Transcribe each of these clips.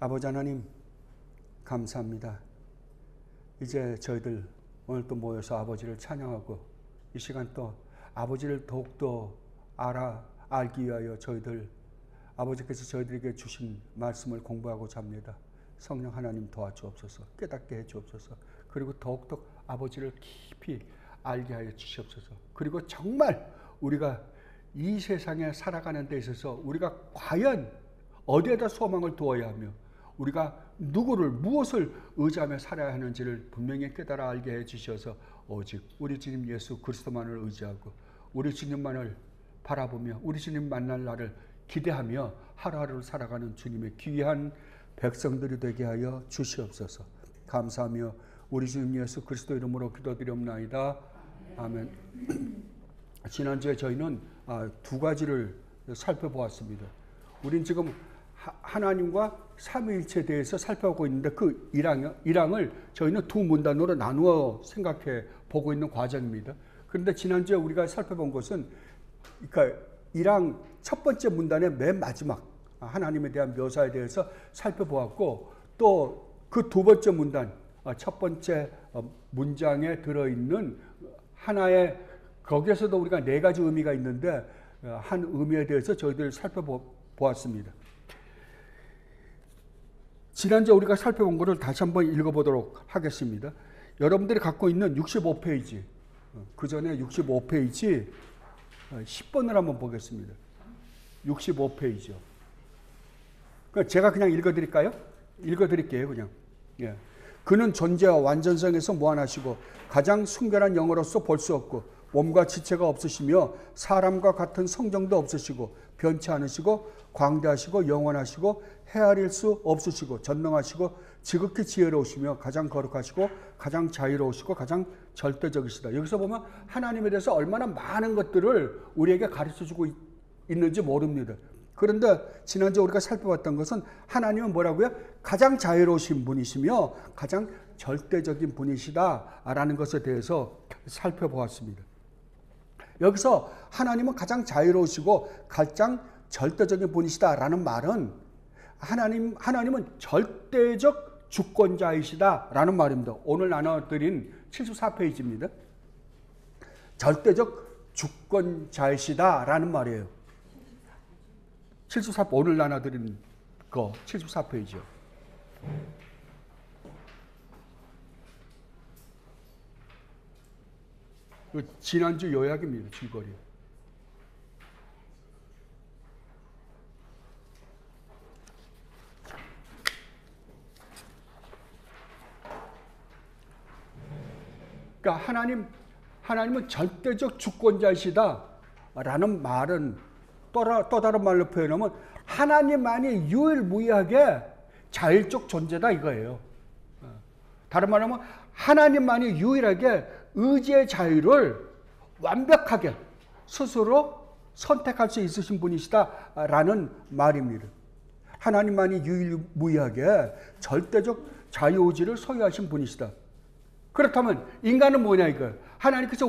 아버지 하나님 감사합니다. 이제 저희들 오늘 또 모여서 아버지를 찬양하고 이 시간 또 아버지를 더욱더 알기 위하여 저희들 아버지께서 저희들에게 주신 말씀을 공부하고자 합니다. 성령 하나님 도와주옵소서. 깨닫게 해주옵소서. 그리고 더욱더 아버지를 깊이 알게 하여 주시옵소서. 그리고 정말 우리가 이 세상에 살아가는 데 있어서 우리가 과연 어디에다 소망을 두어야 하며 우리가 누구를 무엇을 의지하며 살아야 하는지를 분명히 깨달아 알게 해주셔서 오직 우리 주님 예수 그리스도만을 의지하고 우리 주님만을 바라보며 우리 주님 만날 날을 기대하며 하루하루를 살아가는 주님의 귀한 백성들이 되게 하여 주시옵소서. 감사하며 우리 주님 예수 그리스도 이름으로 기도드리옵나이다. 아멘. 지난주에 저희는 두 가지를 살펴보았습니다. 우린 지금 하나님과 삼위일체에 대해서 살펴보고 있는데 그 일항을 저희는 두 문단으로 나누어 생각해 보고 있는 과정입니다. 그런데 지난주에 우리가 살펴본 것은 그러니까 일항 첫 번째 문단의 맨 마지막 하나님에 대한 묘사에 대해서 살펴보았고 또 그 두 번째 문단 첫 번째 문장에 들어있는 하나의 거기에서도 우리가 네 가지 의미가 있는데 한 의미에 대해서 저희들 살펴보았습니다. 지난주에 우리가 살펴본 것을 다시 한번 읽어보도록 하겠습니다. 여러분들이 갖고 있는 65페이지, 그 전에 65페이지 10번을 한번 보겠습니다. 65페이지요. 제가 그냥 읽어드릴까요? 읽어드릴게요, 그냥. 예. 그는 존재와 완전성에서 무한하시고 가장 순결한 영으로서 볼 수 없고 몸과 지체가 없으시며 사람과 같은 성정도 없으시고 변치 않으시고 광대하시고 영원하시고 헤아릴 수 없으시고 전능하시고 지극히 지혜로우시며 가장 거룩하시고 가장 자유로우시고 가장 절대적이시다. 여기서 보면 하나님에 대해서 얼마나 많은 것들을 우리에게 가르쳐주고 있는지 모릅니다. 그런데 지난주에 우리가 살펴봤던 것은 하나님은 뭐라고요? 가장 자유로우신 분이시며 가장 절대적인 분이시다라는 것에 대해서 살펴보았습니다. 여기서 하나님은 가장 자유로우시고 가장 절대적인 분이시다라는 말은 하나님은 절대적 주권자이시다라는 말입니다. 오늘 나눠드린 74페이지입니다. 절대적 주권자이시다라는 말이에요. 74 오늘 나눠드린 거 74페이지요. 지난주 요약입니다. 줄거리. 그러니까 하나님은 절대적 주권자이시다라는 말은 또 다른 말로 표현하면 하나님만이 유일무이하게 자율적 존재다 이거예요. 다른 말로 하면 하나님만이 유일하게 의지의 자유를 완벽하게 스스로 선택할 수 있으신 분이시다라는 말입니다. 하나님만이 유일무이하게 절대적 자유의지를 소유하신 분이시다. 그렇다면 인간은 뭐냐 이거예요. 하나님께서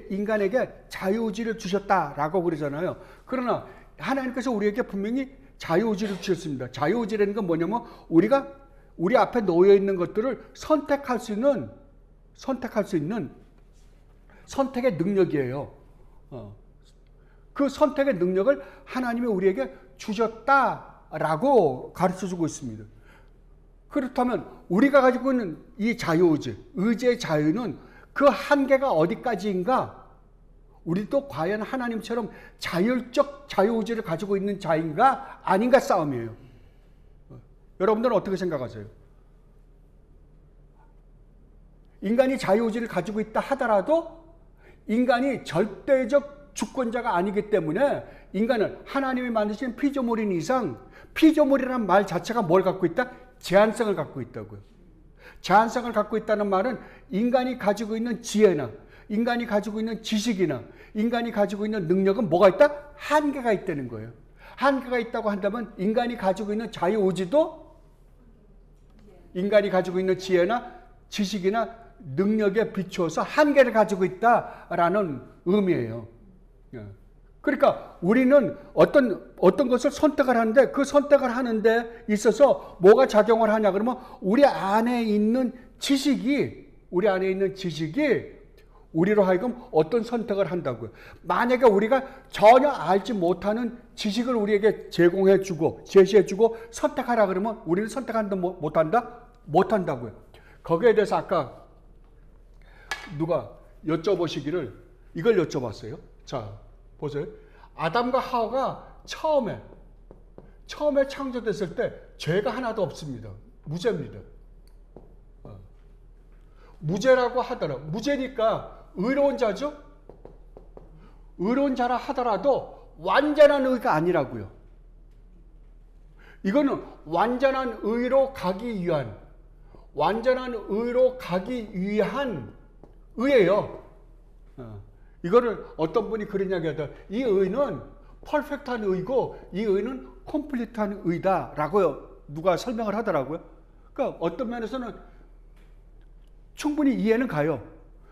인간에게 자유의지를 주셨다라고 그러잖아요. 그러나 하나님께서 우리에게 분명히 자유의지를 주셨습니다. 자유의지라는 건 뭐냐면 우리가 우리 앞에 놓여 있는 것들을 선택할 수 있는 선택의 능력이에요. 그 선택의 능력을 하나님이 우리에게 주셨다라고 가르쳐주고 있습니다. 그렇다면 우리가 가지고 있는 이 자유의지, 의지의 자유는 그 한계가 어디까지인가? 우리도 과연 하나님처럼 자율적 자유의지를 가지고 있는 자인가 아닌가 싸움이에요. 여러분들은 어떻게 생각하세요? 인간이 자유의지를 가지고 있다 하더라도 인간이 절대적 주권자가 아니기 때문에 인간은 하나님이 만드신 피조물인 이상 피조물이라는 말 자체가 뭘 갖고 있다? 제한성을 갖고 있다고요. 제한성을 갖고 있다는 말은 인간이 가지고 있는 지혜나 인간이 가지고 있는 지식이나 인간이 가지고 있는 능력은 뭐가 있다? 한계가 있다는 거예요. 한계가 있다고 한다면 인간이 가지고 있는 자유의지도 인간이 가지고 있는 지혜나 지식이나 능력에 비추어서 한계를 가지고 있다라는 의미예요. 그러니까 우리는 어떤 것을 선택을 하는데 그 선택을 하는데 있어서 뭐가 작용을 하냐 그러면 우리 안에 있는 지식이 우리로 하여금 어떤 선택을 한다고요. 만약에 우리가 전혀 알지 못하는 지식을 우리에게 제공해주고 제시해주고 선택하라 그러면 우리는 선택한다 못한다? 못한다고요. 거기에 대해서 아까 누가 여쭤보시기를 이걸 여쭤봤어요. 자, 보세요. 아담과 하와가 처음에 창조됐을 때 죄가 하나도 없습니다. 무죄입니다. 무죄라고 하더라도, 무죄니까 의로운 자죠? 의로운 자라 하더라도 완전한 의가 아니라고요. 이거는 완전한 의로 가기 위한 의예요. 이거를 어떤 분이 그런 이야기 하다. 이 의는 퍼펙트한 의고 이 의는 컴플리트한 의다라고요. 누가 설명을 하더라고요. 그러니까 어떤 면에서는 충분히 이해는 가요.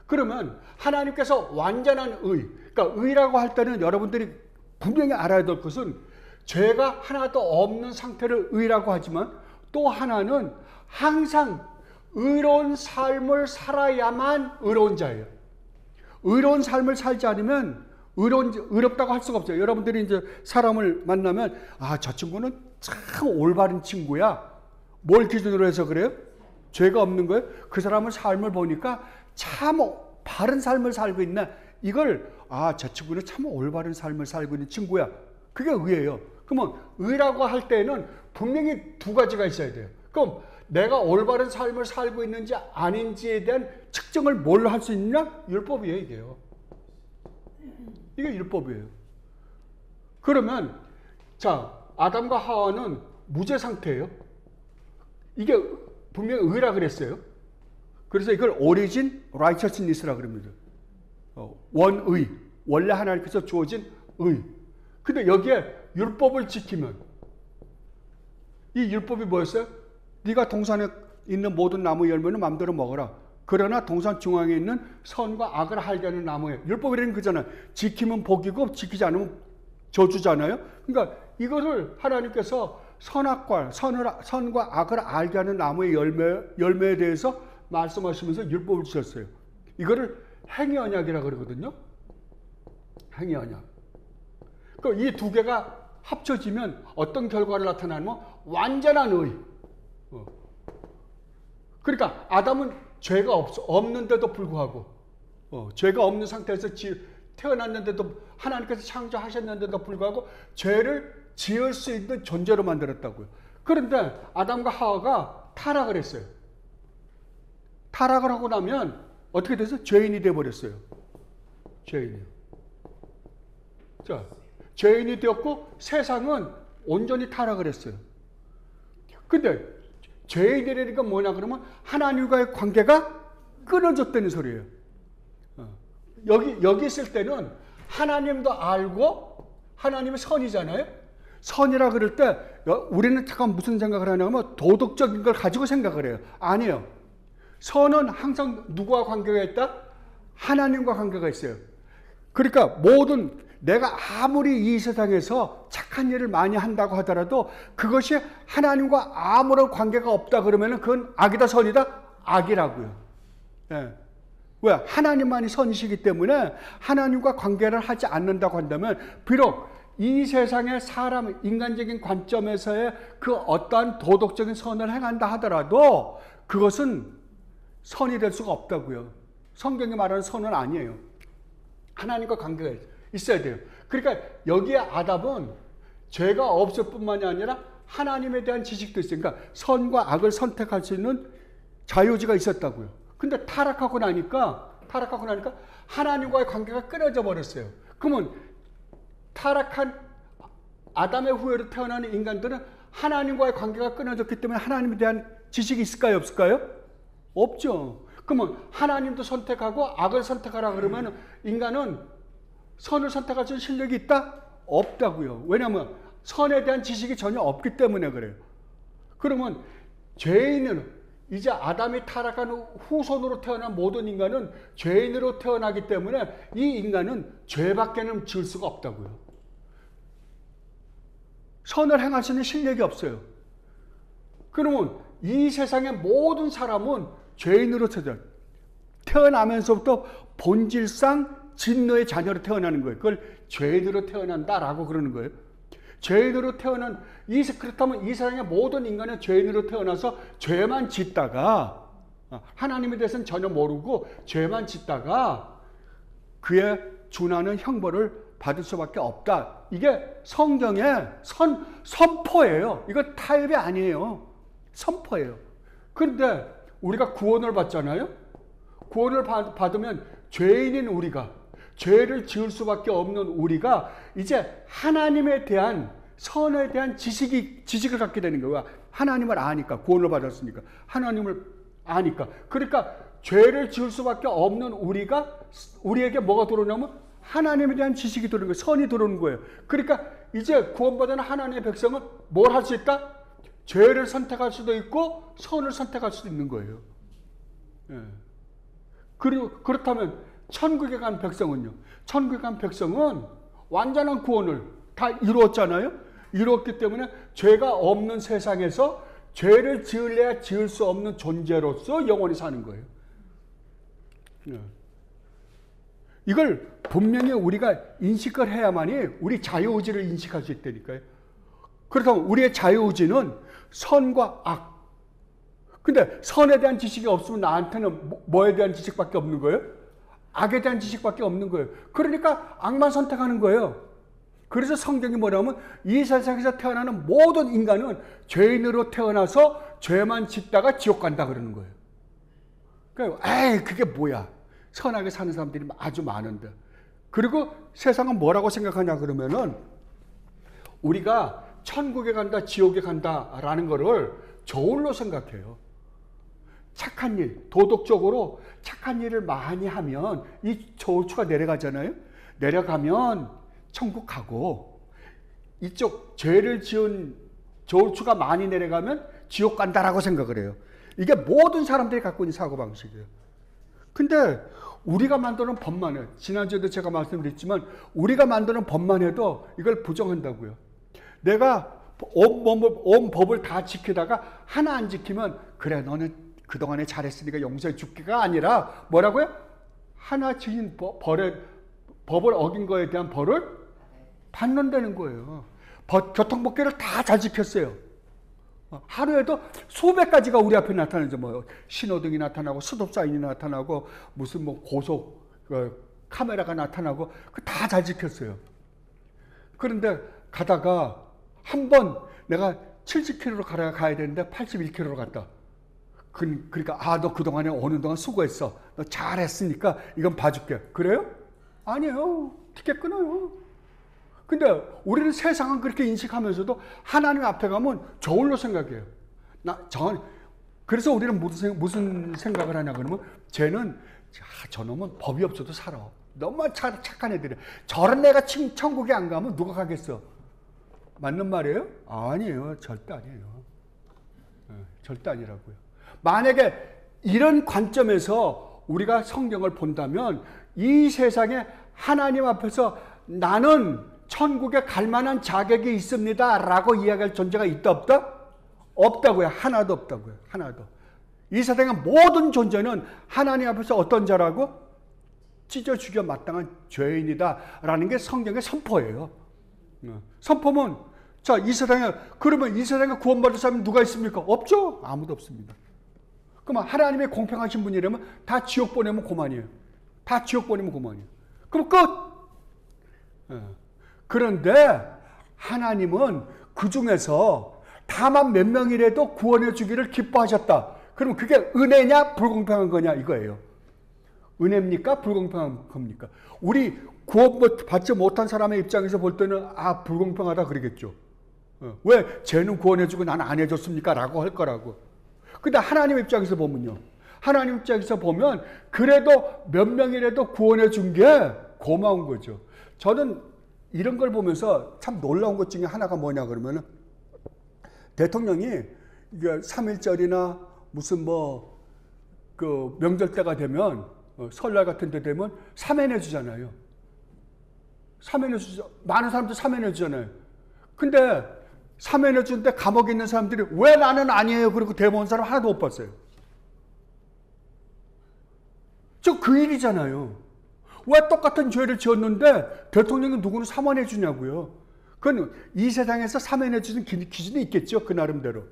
그러면 하나님께서 완전한 의, 그러니까 의라고 할 때는 여러분들이 분명히 알아야 될 것은 죄가 하나도 없는 상태를 의라고 하지만 또 하나는 항상 의로운 삶을 살아야만 의로운 자예요. 의로운 삶을 살지 않으면 의롭다고 할 수가 없어요. 여러분들이 이제 사람을 만나면 저 친구는 참 올바른 친구야. 뭘 기준으로 해서 그래요? 죄가 없는 거예요? 그 사람의 삶을 보니까 참 바른 삶을 살고 있네. 이걸 저 친구는 참 올바른 삶을 살고 있는 친구야. 그게 의예요. 그러면 의라고 할 때는 분명히 두 가지가 있어야 돼요. 그럼 내가 올바른 삶을 살고 있는지 아닌지에 대한 측정을 뭘로 할 수 있느냐? 율법이에요, 이게요. 이게 율법이에요. 그러면 자, 아담과 하와는 무죄 상태예요. 이게 분명히 의라 그랬어요. 그래서 이걸 오리진 라이처스니스라 그럽니다. 원의, 원래 하나님께서 주어진 의. 근데 여기에 율법을 지키면 이 율법이 뭐였어요? 네가 동산에 있는 모든 나무 열매는 마음대로 먹어라. 그러나 동산 중앙에 있는 선과 악을 알게 하는 나무에, 율법이라는 거잖아요. 지키면 복이고 지키지 않으면 저주잖아요. 그러니까 이거를 하나님께서 선과 악을 알게 하는 나무의 열매에 대해서 말씀하시면서 율법을 주셨어요. 이거를 행위언약이라고 그러거든요. 행위언약. 그러니까 이 두 개가 합쳐지면 어떤 결과를 나타나면 완전한 의. 그러니까 아담은 죄가 없는데도 불구하고 죄가 없는 상태에서 태어났는데도 하나님께서 창조하셨는데도 불구하고 죄를 지을 수 있는 존재로 만들었다고요. 그런데 아담과 하와가 타락을 했어요. 타락을 하고 나면 어떻게 돼서 죄인이 되어버렸어요. 죄인이요. 자, 죄인이 되었고 세상은 온전히 타락을 했어요. 근데 죄인이라니까 뭐냐 그러면 하나님과의 관계가 끊어졌다는 소리예요. 여기 있을 때는 하나님도 알고 하나님은 선이잖아요. 선이라 그럴 때 우리는 잠깐 무슨 생각을 하냐면 도덕적인 걸 가지고 생각을 해요. 아니에요. 선은 항상 누구와 관계가 있다? 하나님과 관계가 있어요. 그러니까 내가 아무리 이 세상에서 착한 일을 많이 한다고 하더라도 그것이 하나님과 아무런 관계가 없다 그러면 그건 악이다 선이다? 악이라고요. 예. 왜? 하나님만이 선이시기 때문에 하나님과 관계를 하지 않는다고 한다면 비록 이 세상의 인간적인 관점에서의 그 어떠한 도덕적인 선을 행한다 하더라도 그것은 선이 될 수가 없다고요. 성경이 말하는 선은 아니에요. 하나님과 관계가 있어야 돼요. 그러니까 여기에 아담은 죄가 없을 뿐만이 아니라 하나님에 대한 지식도 있어요. 그러니까 선과 악을 선택할 수 있는 자유지가 있었다고요. 근데 타락하고 나니까 하나님과의 관계가 끊어져 버렸어요. 그러면 타락한 아담의 후예로 태어나는 인간들은 하나님과의 관계가 끊어졌기 때문에 하나님에 대한 지식이 있을까요? 없을까요? 없죠. 그러면 하나님도 선택하고 악을 선택하라 그러면 인간은 선을 선택할 수 있는 실력이 있다? 없다고요. 왜냐하면 선에 대한 지식이 전혀 없기 때문에 그래요. 그러면 죄인은 이제 아담이 타락한 후손으로 태어난 모든 인간은 죄인으로 태어나기 때문에 이 인간은 죄밖에는 지을 수가 없다고요. 선을 행할 수 있는 실력이 없어요. 그러면 이 세상의 모든 사람은 죄인으로 태어나면서부터 본질상 진노의 자녀로 태어나는 거예요. 그걸 죄인으로 태어난다라고 그러는 거예요. 죄인으로 태어난 그렇다면 이 세상의 모든 인간은 죄인으로 태어나서 죄만 짓다가 하나님에 대해서는 전혀 모르고 죄만 짓다가 그에 준하는 형벌을 받을 수밖에 없다. 이게 성경의 선포예요. 이거 타협이 아니에요. 선포예요. 그런데 우리가 구원을 받잖아요. 구원을 받으면 죄인인 우리가, 죄를 지을 수밖에 없는 우리가 이제 하나님에 대한 선에 대한 지식을 갖게 되는 거야. 하나님을 아니까, 구원을 받았으니까 하나님을 아니까. 그러니까 죄를 지을 수밖에 없는 우리에게 뭐가 들어오냐면 하나님에 대한 지식이 들어오는 거예요. 선이 들어오는 거예요. 그러니까 이제 구원받은 하나님의 백성은 뭘 할 수 있다? 죄를 선택할 수도 있고 선을 선택할 수도 있는 거예요. 예. 그리고 그렇다면 천국에 간 백성은요? 천국에 간 백성은 완전한 구원을 다 이루었잖아요. 이루었기 때문에 죄가 없는 세상에서 죄를 지을래야 지을 수 없는 존재로서 영원히 사는 거예요. 예. 이걸 분명히 우리가 인식을 해야만이 우리 자유의지를 인식할 수 있다니까요. 그렇다면 우리의 자유의지는 선과 악. 근데 선에 대한 지식이 없으면 나한테는 뭐에 대한 지식밖에 없는 거예요? 악에 대한 지식밖에 없는 거예요. 그러니까 악만 선택하는 거예요. 그래서 성경이 뭐냐면 이 세상에서 태어나는 모든 인간은 죄인으로 태어나서 죄만 짓다가 지옥 간다 그러는 거예요. 그러니까 에이 그게 뭐야. 선하게 사는 사람들이 아주 많은데. 그리고 세상은 뭐라고 생각하냐 그러면은 우리가 천국에 간다 지옥에 간다라는 거를 저울로 생각해요. 착한 일, 도덕적으로 착한 일을 많이 하면 이 저울추가 내려가잖아요. 내려가면 천국 가고 이쪽 죄를 지은 저울추가 많이 내려가면 지옥 간다라고 생각을 해요. 이게 모든 사람들이 갖고 있는 사고방식이에요. 근데 우리가 만드는 법만 해요. 지난주에도 제가 말씀드렸지만 우리가 만드는 법만 해도 이걸 부정한다고요. 내가 온 법을 다 지키다가 하나 안 지키면 그래 너는 그동안에 잘했으니까 용서해 줄게가 아니라 뭐라고요? 하나 지킨 법을 어긴 거에 대한 벌을 받는다는 거예요. 교통법규를 다 잘 지켰어요. 하루에도 수백 가지가 우리 앞에 나타나죠. 뭐 신호등이 나타나고 스톱 사인이 나타나고 무슨 뭐 고속 카메라가 나타나고 그 다 잘 지켰어요. 그런데 가다가 한 번 내가 70km로 가야 되는데 81km로 갔다. 그러니까 너 그동안에 오는 동안 수고했어. 너 잘했으니까 이건 봐줄게. 그래요? 아니에요. 티켓 끊어요. 근데 우리는 세상은 그렇게 인식하면서도 하나님 앞에 가면 저울로 생각해요. 그래서 우리는 무슨 생각을 하냐 그러면 쟤는 저놈은 법이 없어도 살아. 너무 착한 애들이야. 저런 애가 천국에 안 가면 누가 가겠어? 맞는 말이에요? 아니에요. 절대 아니에요. 절대 아니라고요. 만약에 이런 관점에서 우리가 성경을 본다면 이 세상에 하나님 앞에서 나는 천국에 갈 만한 자격이 있습니다 라고 이야기할 존재가 있다 없다? 없다고요. 하나도 없다고요. 하나도. 이 세상의 모든 존재는 하나님 앞에서 어떤 자라고? 찢어 죽여 마땅한 죄인이다 라는 게 성경의 선포예요. 선포면 자, 그러면 이 세상에 구원받을 사람이 누가 있습니까? 없죠. 아무도 없습니다. 그러면 하나님의 공평하신 분이라면 다 지옥 보내면 그만이에요. 다 지옥 보내면 그만이에요. 그럼 끝. 그런데 하나님은 그 중에서 다만 몇 명이라도 구원해 주기를 기뻐하셨다. 그럼 그게 은혜냐 불공평한 거냐 이거예요. 은혜입니까? 불공평한 겁니까? 우리 구원받지 못한 사람의 입장에서 볼 때는 불공평하다 그러겠죠. 왜 쟤는 구원해 주고 나는 안 해줬습니까? 라고 할 거라고. 근데 하나님 입장에서 보면요. 하나님 입장에서 보면 그래도 몇 명이라도 구원해 준 게 고마운 거죠. 저는 이런 걸 보면서 참 놀라운 것 중에 하나가 뭐냐 그러면은 대통령이 3.1절이나 무슨 그 명절 때가 되면 설날 같은 데 되면 사면해 주잖아요. 많은 사람들 사면해 주잖아요. 근데 사면해 주는데 감옥에 있는 사람들이 왜 나는 아니에요? 그리고 대모한 사람 하나도 못 봤어요. 저 그 일이잖아요. 왜 똑같은 죄를 지었는데 대통령이 누구는 사면해 주냐고요. 그건 이 세상에서 사면해 주는 기준이 있겠죠. 그 나름대로.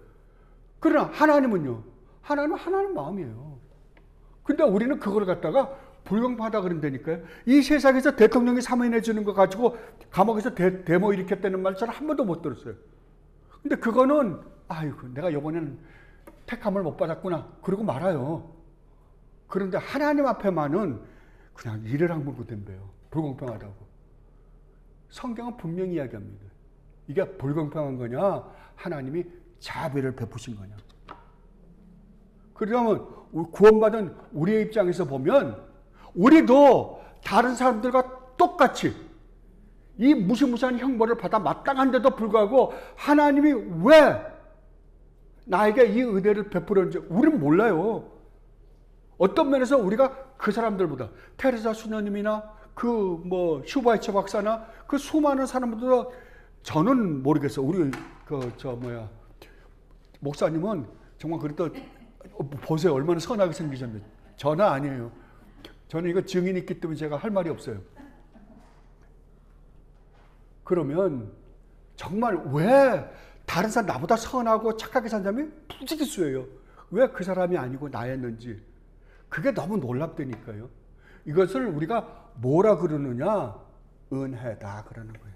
그러나 하나님은요. 하나님 마음이에요. 근데 우리는 그걸 갖다가 불공평하다 그런다니까요. 이 세상에서 대통령이 사면해 주는 거 가지고 감옥에서 데모 일으켰다는 말 저는 한 번도 못 들었어요. 근데 그거는 아이고 내가 이번에는 택함을 못 받았구나 그러고 말아요. 그런데 하나님 앞에만은 그냥 이를 악물고 덤벼요. 불공평하다고. 성경은 분명히 이야기합니다. 이게 불공평한 거냐 하나님이 자비를 베푸신 거냐. 그러면 구원받은 우리의 입장에서 보면 우리도 다른 사람들과 똑같이 이 무시무시한 형벌을 받아 마땅한데도 불구하고 하나님이 왜 나에게 이 은혜를 베풀었는지 우리는 몰라요. 어떤 면에서 우리가 그 사람들보다 테레사 수녀님이나 그 슈바이처 박사나 그 수많은 사람들보다 저는 모르겠어. 우리 목사님은 정말 그래도 보세요. 얼마나 선하게 생기셨는데. 저는 아니에요. 저는 이거 증인이 있기 때문에 제가 할 말이 없어요. 그러면 정말 왜 다른 사람 나보다 선하고 착하게 산 사람이 부지기수예요. 왜 그 사람이 아니고 나였는지. 그게 너무 놀랍다니까요. 이것을 우리가 뭐라 그러느냐? 은혜다 그러는 거예요.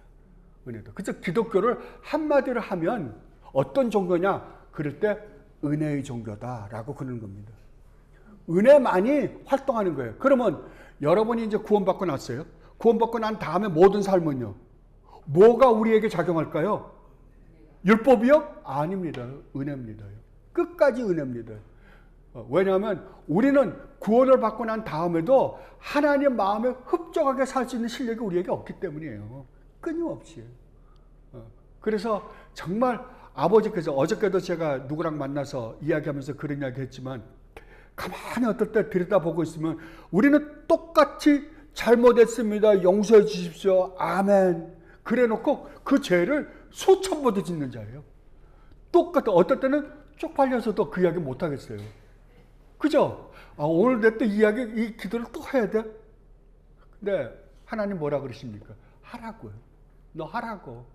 은혜다. 그래서 기독교를 한마디로 하면 어떤 종교냐? 그럴 때 은혜의 종교다라고 그러는 겁니다. 은혜만이 활동하는 거예요. 그러면 여러분이 이제 구원받고 났어요. 구원받고 난 다음에 모든 삶은요. 뭐가 우리에게 작용할까요? 율법이요? 아닙니다. 은혜입니다. 끝까지 은혜입니다. 왜냐하면 우리는 구원을 받고 난 다음에도 하나님 마음에 흡족하게 살 수 있는 실력이 우리에게 없기 때문이에요. 끊임없이. 그래서 정말 아버지께서 어저께도 제가 누구랑 만나서 이야기하면서 그런 이야기 했지만 가만히 어떨 때 들여다보고 있으면 우리는 똑같이 잘못했습니다. 용서해 주십시오. 아멘. 그래 놓고 그 죄를 수천 번도 짓는 자예요. 똑같아. 어떨 때는 쪽팔려서도 그 이야기 못 하겠어요. 그죠? 오늘 내 또 이야기, 이 기도를 또 해야 돼? 근데 하나님 뭐라 그러십니까? 하라고요. 너 하라고.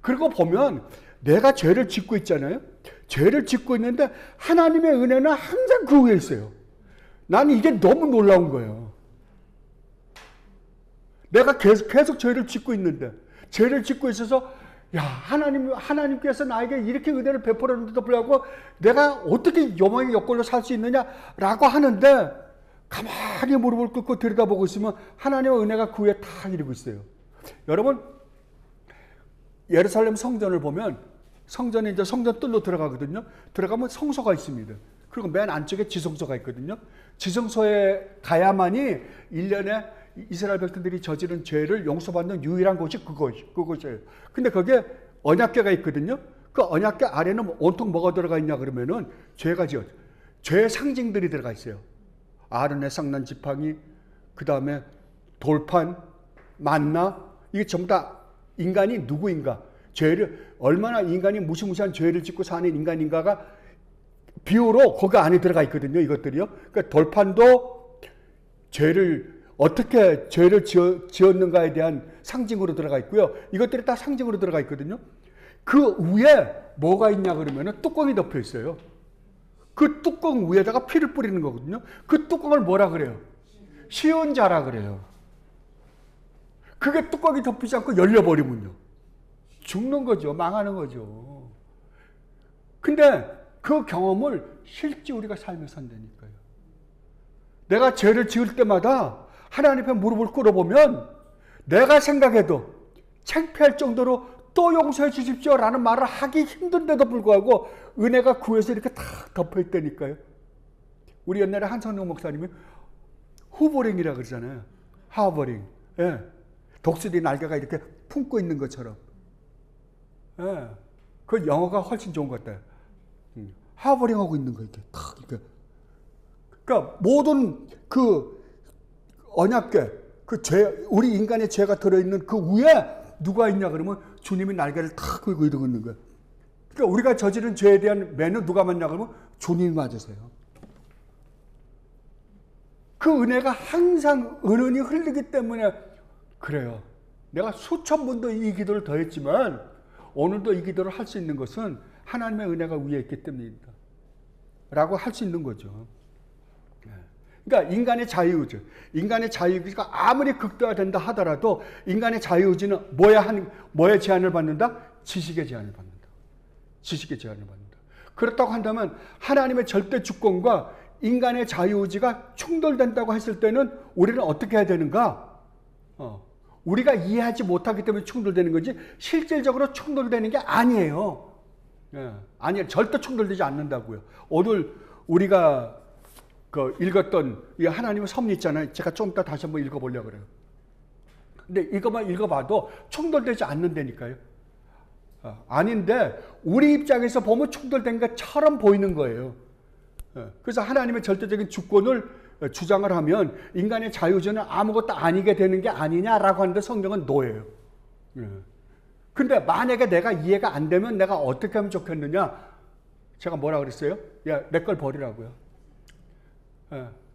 그리고 보면 내가 죄를 짓고 있잖아요. 죄를 짓고 있는데 하나님의 은혜는 항상 그 위에 있어요. 나는 이게 너무 놀라운 거예요. 내가 계속 죄를 짓고 있는데 죄를 짓고 있어서 야 하나님께서 나에게 이렇게 은혜를 베풀었는데도 불구하고 내가 어떻게 요망의 여건으로 살 수 있느냐라고 하는데 가만히 무릎을 꿇고 들여다보고 있으면 하나님의 은혜가 그 위에 다 이루고 있어요. 여러분 예루살렘 성전을 보면 성전에 이제 성전 뜰로 들어가거든요. 들어가면 성소가 있습니다. 그리고 맨 안쪽에 지성소가 있거든요. 지성소에 가야만이 1년에 이스라엘 백성들이 저지른 죄를 용서받는 유일한 곳이 그곳이에요. 근데 거기에 언약궤가 있거든요. 그 언약궤 아래는 온통 뭐가 들어가 있냐 그러면은 죄의 상징들이 들어가 있어요. 아론의 쌍난 지팡이, 그 다음에 돌판, 만나, 이게 전부 다 인간이 누구인가, 죄를 얼마나 인간이 무시무시한 죄를 짓고 사는 인간인가가 비유로 거기 안에 들어가 있거든요. 이것들이요. 그러니까 돌판도 어떻게 죄를 지었는가에 대한 상징으로 들어가 있고요. 이것들이 다 상징으로 들어가 있거든요. 그 위에 뭐가 있냐 그러면 뚜껑이 덮여 있어요. 그 뚜껑 위에다가 피를 뿌리는 거거든요. 그 뚜껑을 뭐라 그래요? 시온자라 그래요. 그게 뚜껑이 덮이지 않고 열려버리면요. 죽는 거죠. 망하는 거죠. 근데 그 경험을 실제 우리가 살면서 산다니까요. 내가 죄를 지을 때마다 하나님 앞에 무릎을 꿇어보면 내가 생각해도 창피할 정도로 또 용서해 주십시오 라는 말을 하기 힘든데도 불구하고 은혜가 그 위에서 이렇게 다 덮여있다니까요. 우리 옛날에 한성룡 목사님이 후보링이라 그러잖아요. 하버링. 예. 독수리 날개가 이렇게 품고 있는 것처럼. 예. 그 영어가 훨씬 좋은 것 같아요. 하버링하고 있는 거 이렇게 탁 이렇게. 그러니까 모든 그 언약궤, 그 죄, 우리 인간의 죄가 들어있는 그 위에 누가 있냐 그러면 주님이 날개를 탁 걸고 이러고 있는 거야. 그러니까 우리가 저지른 죄에 대한 매는 누가 맞냐 그러면 주님이 맞으세요. 그 은혜가 항상 은은히 흐르기 때문에 그래요. 내가 수천 번도 이 기도를 더 했지만 오늘도 이 기도를 할 수 있는 것은 하나님의 은혜가 위에 있기 때문입니다. 라고 할 수 있는 거죠. 그러니까 인간의 자유의지, 인간의 자유의지가 아무리 극대화된다 하더라도 인간의 자유의지는 뭐에 제한을 받는다? 지식의 제한을 받는다. 지식의 제한을 받는다. 그렇다고 한다면 하나님의 절대 주권과 인간의 자유의지가 충돌된다고 했을 때는 우리는 어떻게 해야 되는가? 우리가 이해하지 못하기 때문에 충돌되는 거지 실질적으로 충돌되는 게 아니에요. 아니에요. 절대 충돌되지 않는다고요. 오늘 우리가 읽었던 이 하나님의 섭리 있잖아요. 제가 좀 이따 다시 한번 읽어보려고 그래요. 근데 이것만 읽어봐도 충돌되지 않는다니까요. 아닌데 우리 입장에서 보면 충돌된 것처럼 보이는 거예요. 그래서 하나님의 절대적인 주권을 주장을 하면 인간의 자유주의는 아무것도 아니게 되는 게 아니냐라고 하는데 성경은 노예요. 근데 만약에 내가 이해가 안 되면 내가 어떻게 하면 좋겠느냐? 제가 뭐라 그랬어요? 야, 내 걸 버리라고요.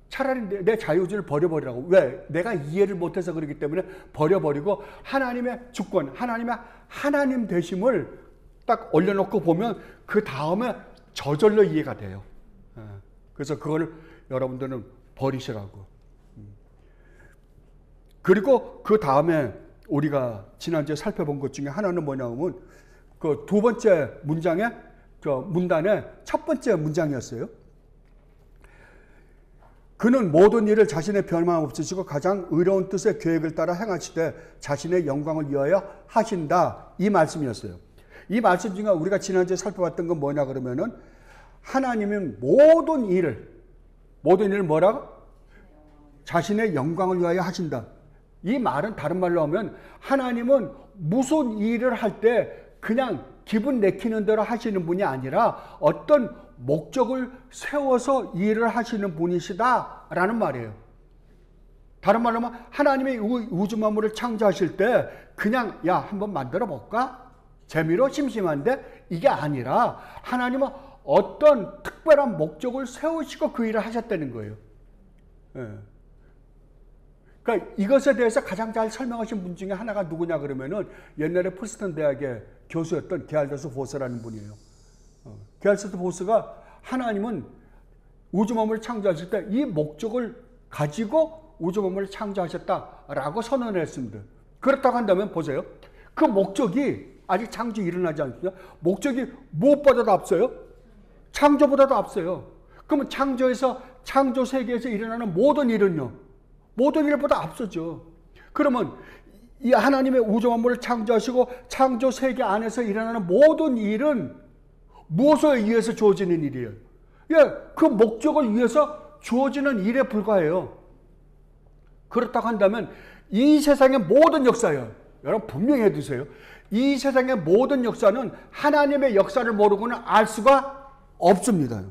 차라리 내 자유주의를 버려버리라고. 왜? 내가 이해를 못해서 그러기 때문에 버려버리고 하나님의 주권, 하나님의 하나님 되심을 딱 올려놓고 보면 그 다음에 저절로 이해가 돼요. 그래서 그걸 여러분들은 버리시라고. 그리고 그 다음에 우리가 지난주에 살펴본 것 중에 하나는 뭐냐면 그 두 번째 문장의 문단의 첫 번째 문장이었어요. 그는 모든 일을 자신의 변함 없으시고 가장 의로운 뜻의 계획을 따라 행하시되 자신의 영광을 위하여 하신다. 이 말씀이었어요. 이 말씀 중에 우리가 지난주에 살펴봤던 건 뭐냐 그러면은 하나님은 모든 일을 뭐라고? 자신의 영광을 위하여 하신다. 이 말은 다른 말로 하면 하나님은 무슨 일을 할 때 그냥 기분 내키는 대로 하시는 분이 아니라 어떤 목적을 세워서 일을 하시는 분이시다라는 말이에요. 다른 말로 하면 하나님이 우주 만물을 창조하실 때 그냥 야 한번 만들어 볼까? 재미로 심심한데 이게 아니라 하나님은 어떤 특별한 목적을 세우시고 그 일을 하셨다는 거예요. 그러니까 이것에 대해서 가장 잘 설명하신 분 중에 하나가 누구냐 그러면은 옛날에 프린스턴 대학의 교수였던 게알더스 보스라는 분이에요. 게알더스 보스가 하나님은 우주 만물을 창조하실 때 이 목적을 가지고 우주 만물을 창조하셨다라고 선언을 했습니다. 그렇다고 한다면 보세요. 그 목적이 아직 창조 일어나지 않습니다. 목적이 무엇보다도 앞서요? 창조보다도 앞서요. 그러면 창조 세계에서 일어나는 모든 일은요? 모든 일보다 앞서죠. 그러면 이 하나님의 우주 만물을 창조하시고 창조 세계 안에서 일어나는 모든 일은 무엇에 의해서 주어지는 일이에요? 예, 그 목적을 위해서 주어지는 일에 불과해요. 그렇다고 한다면 이 세상의 모든 역사요. 여러분 분명히 해두세요. 이 세상의 모든 역사는 하나님의 역사를 모르고는 알 수가 없습니다.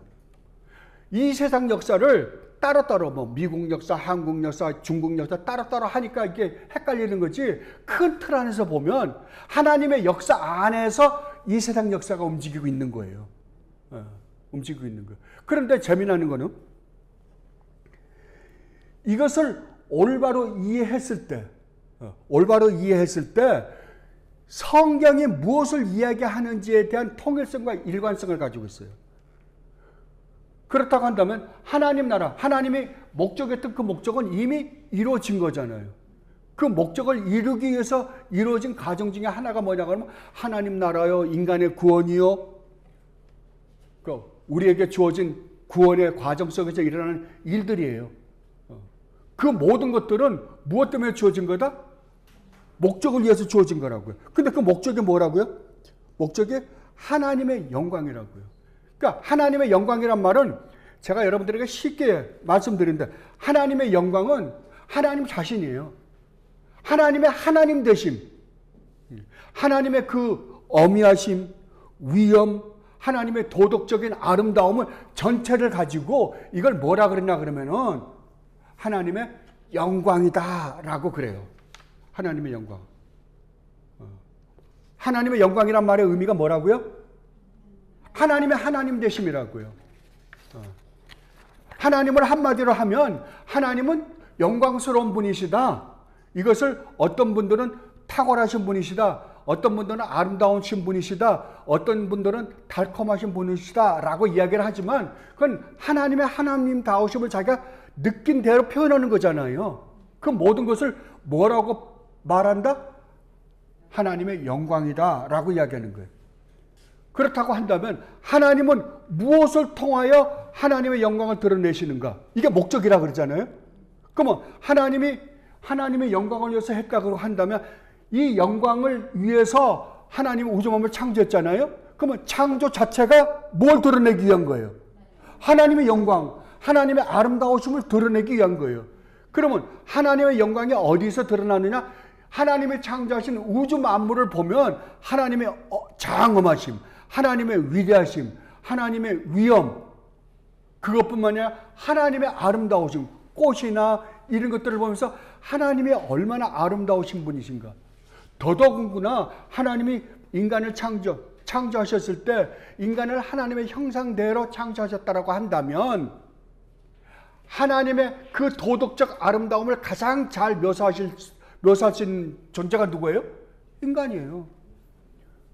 이 세상 역사를 따로따로 미국 역사, 한국 역사, 중국 역사 따로따로 하니까 이게 헷갈리는 거지 큰 틀 안에서 보면 하나님의 역사 안에서 이 세상 역사가 움직이고 있는 거예요. 움직이고 있는 거예요. 그런데 재미나는 거는 이것을 올바로 이해했을 때 성경이 무엇을 이야기하는지에 대한 통일성과 일관성을 가지고 있어요. 그렇다고 한다면 하나님 나라, 하나님이 목적했던 그 목적은 이미 이루어진 거잖아요. 그 목적을 이루기 위해서 이루어진 과정 중에 하나가 뭐냐고 하면 하나님 나라요, 인간의 구원이요. 우리에게 주어진 구원의 과정 속에서 일어나는 일들이에요. 그 모든 것들은 무엇 때문에 주어진 거다? 목적을 위해서 주어진 거라고요. 근데 그 목적이 뭐라고요? 목적이 하나님의 영광이라고요. 그러니까 하나님의 영광이란 말은 제가 여러분들에게 쉽게 말씀드리는데 하나님의 영광은 하나님 자신이에요. 하나님의 하나님 되심, 하나님의 그 어미하심, 위엄, 하나님의 도덕적인 아름다움을 전체를 가지고 이걸 뭐라 그랬나 그러면은 하나님의 영광이다라고 그래요. 하나님의 영광. 하나님의 영광이란 말의 의미가 뭐라고요? 하나님의 하나님 되심이라고요. 하나님을 한마디로 하면 하나님은 영광스러운 분이시다. 이것을 어떤 분들은 탁월하신 분이시다. 어떤 분들은 아름다우신 분이시다. 어떤 분들은 달콤하신 분이시다. 라고 이야기를 하지만 그건 하나님의 하나님다우심을 자기가 느낀 대로 표현하는 거잖아요. 그 모든 것을 뭐라고 말한다? 하나님의 영광이다 라고 이야기하는 거예요. 그렇다고 한다면 하나님은 무엇을 통하여 하나님의 영광을 드러내시는가? 이게 목적이라 그러잖아요. 그러면 하나님의 영광을 위해서 했다고 한다면 이 영광을 위해서 하나님은 우주 만물을 창조했잖아요. 그러면 창조 자체가 뭘 드러내기 위한 거예요? 하나님의 영광, 하나님의 아름다우심을 드러내기 위한 거예요. 그러면 하나님의 영광이 어디서 드러나느냐? 하나님의 창조하신 우주 만물을 보면 하나님의 장엄하심, 하나님의 위대하심, 하나님의 위엄, 그것뿐만 아니라 하나님의 아름다우심, 꽃이나 이런 것들을 보면서 하나님이 얼마나 아름다우신 분이신가. 더더군구나 하나님이 인간을 창조하셨을 때 인간을 하나님의 형상대로 창조하셨다라고 한다면 하나님의 그 도덕적 아름다움을 가장 잘 묘사하신 존재가 누구예요? 인간이에요.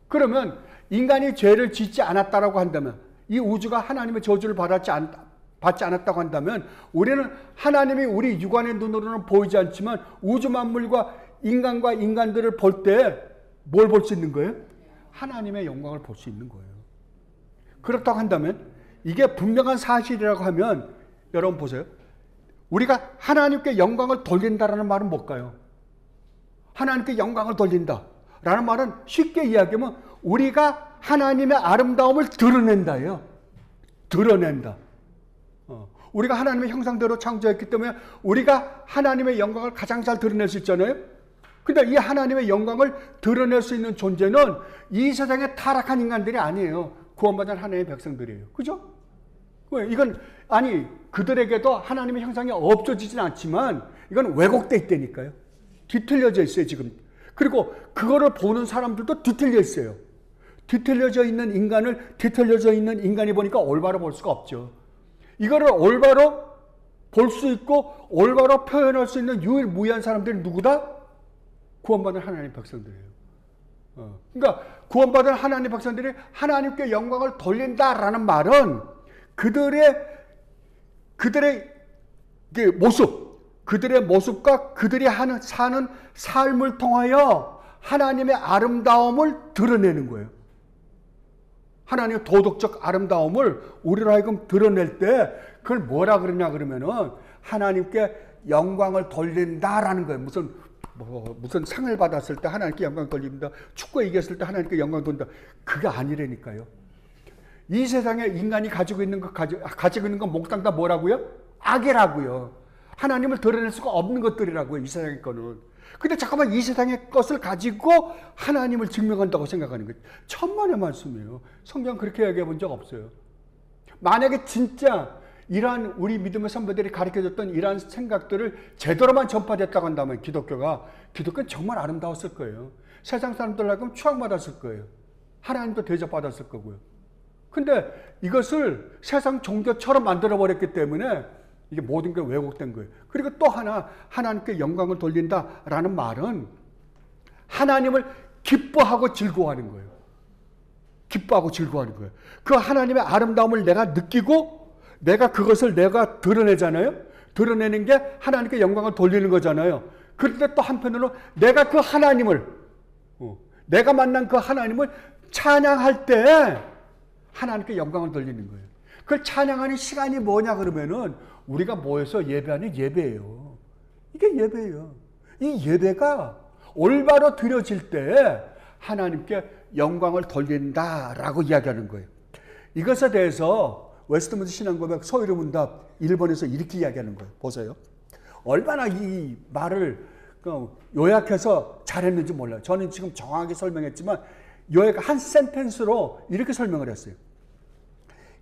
그러면 인간이 죄를 짓지 않았다라고 한다면, 이 우주가 하나님의 저주를 받지 않았다고 한다면 우리는 하나님이 우리 육안의 눈으로는 보이지 않지만 우주 만물과 인간들을 볼 때 뭘 볼 수 있는 거예요? 하나님의 영광을 볼 수 있는 거예요. 그렇다고 한다면 이게 분명한 사실이라고 하면 여러분 보세요. 우리가 하나님께 영광을 돌린다라는 말은 뭘까요? 하나님께 영광을 돌린다라는 말은 쉽게 이야기하면 우리가 하나님의 아름다움을 드러낸다예요. 드러낸다. 우리가 하나님의 형상대로 창조했기 때문에 우리가 하나님의 영광을 가장 잘 드러낼 수 있잖아요. 근데 이 하나님의 영광을 드러낼 수 있는 존재는 이 세상에 타락한 인간들이 아니에요. 구원받은 하나님의 백성들이에요. 그죠? 이건 그들에게도 하나님의 형상이 없어지진 않지만 이건 왜곡돼 있다니까요. 뒤틀려져 있어요 지금. 그리고 그거를 보는 사람들도 뒤틀려 있어요. 뒤틀려져 있는 인간이 보니까 올바로 볼 수가 없죠. 이거를 올바로 볼 수 있고 올바로 표현할 수 있는 유일무이한 사람들이 누구다? 구원받은 하나님의 백성들이에요. 그러니까 구원받은 하나님의 백성들이 하나님께 영광을 돌린다라는 말은 그들의 모습과 그들이 사는 삶을 통하여 하나님의 아름다움을 드러내는 거예요. 하나님의 도덕적 아름다움을 우리로 하여금 드러낼 때 그걸 뭐라 그러냐 그러면은 하나님께 영광을 돌린다라는 거예요. 무슨 상을 받았을 때 하나님께 영광을 돌린다. 축구에 이겼을 때 하나님께 영광을 돌린다. 그게 아니라니까요. 이 세상에 인간이 가지고 있는 건 몽땅 다 뭐라고요? 악이라고요. 하나님을 드러낼 수가 없는 것들이라고요. 이 세상의 거는. 근데 잠깐만 이 세상의 것을 가지고 하나님을 증명한다고 생각하는 거예요. 천만의 말씀이에요. 성경 그렇게 이야기해 본 적 없어요. 만약에 진짜 이러한 우리 믿음의 선배들이 가르쳐줬던 이러한 생각들을 제대로만 전파됐다고 한다면 기독교는 정말 아름다웠을 거예요. 세상 사람들하고는 추앙받았을 거예요. 하나님도 대접받았을 거고요. 근데 이것을 세상 종교처럼 만들어버렸기 때문에 이게 모든 게 왜곡된 거예요. 그리고 또 하나님께 영광을 돌린다라는 말은 하나님을 기뻐하고 즐거워하는 거예요. 기뻐하고 즐거워하는 거예요. 그 하나님의 아름다움을 내가 느끼고 내가 그것을 내가 드러내잖아요. 드러내는 게 하나님께 영광을 돌리는 거잖아요. 그런데 또 한편으로 내가 그 하나님을 내가 만난 그 하나님을 찬양할 때 하나님께 영광을 돌리는 거예요. 그걸 찬양하는 시간이 뭐냐 그러면은 우리가 모여서 예배하는 예배예요. 이게 예배예요. 이 예배가 올바로 드려질 때 하나님께 영광을 돌린다라고 이야기하는 거예요. 이것에 대해서 웨스트민스터 신앙고백 소위로문답 1번에서 이렇게 이야기하는 거예요. 보세요. 얼마나 이 말을 요약해서 잘했는지 몰라요. 저는 지금 정확하게 설명했지만 요약 한 센텐스로 이렇게 설명을 했어요.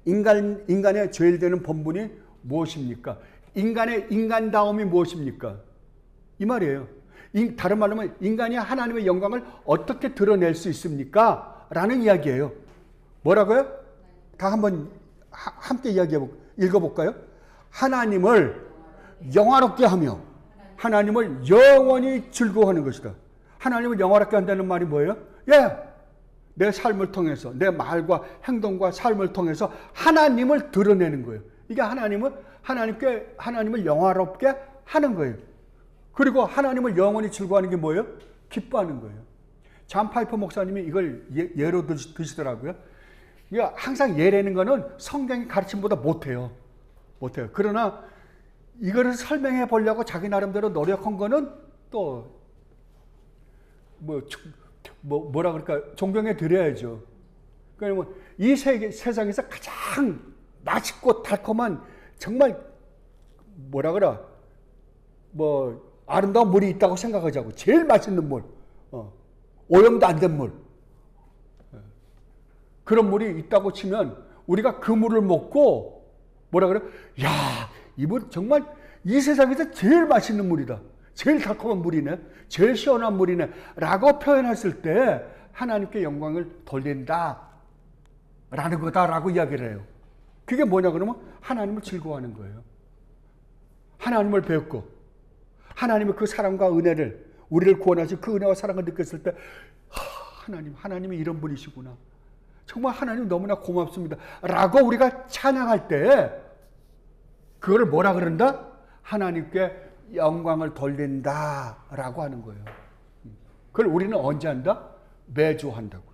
인간의 죄를 되는 본분이 무엇입니까? 인간의 인간다움이 무엇입니까? 이 말이에요. 다른 말로 하면 인간이 하나님의 영광을 어떻게 드러낼 수 있습니까? 라는 이야기예요. 뭐라고요? 다 한번 함께 읽어볼까요? 하나님을 영화롭게 하며 하나님을 영원히 즐거워하는 것이다. 하나님을 영화롭게 한다는 말이 뭐예요? 내 삶을 통해서, 내 말과 행동과 삶을 통해서 하나님을 드러내는 거예요. 이게 하나님을 영화롭게 하는 거예요. 그리고 하나님을 영원히 즐거워하는 게 뭐예요? 기뻐하는 거예요. 잔 파이퍼 목사님이 이걸 예로 드시더라고요. 항상 예라는 거는 성경의 가르침보다 못해요. 그러나 이거를 설명해 보려고 자기 나름대로 노력한 거는 또 뭐라 그럴까, 존경해 드려야죠. 그러면 이 세상에서 가장 맛있고 달콤한 정말 뭐라 그래, 아름다운 물이 있다고 생각하자고. 제일 맛있는 물, 오염도 안 된 물, 그런 물이 있다고 치면 우리가 그 물을 먹고 뭐라 그래? 이 물 정말 이 세상에서 제일 맛있는 물이다, 제일 달콤한 물이네, 제일 시원한 물이네 라고 표현했을 때 하나님께 영광을 돌린다 라는 거다라고 이야기를 해요. 그게 뭐냐 그러면 하나님을 즐거워하는 거예요. 하나님을 배웠고 하나님의 그 사랑과 은혜를, 우리를 구원하신 그 은혜와 사랑을 느꼈을 때 하나님이 이런 분이시구나, 정말 하나님 너무나 고맙습니다 라고 우리가 찬양할 때 그거를 뭐라 그런다? 하나님께 영광을 돌린다 라고 하는 거예요. 그걸 우리는 언제 한다? 매주 한다고.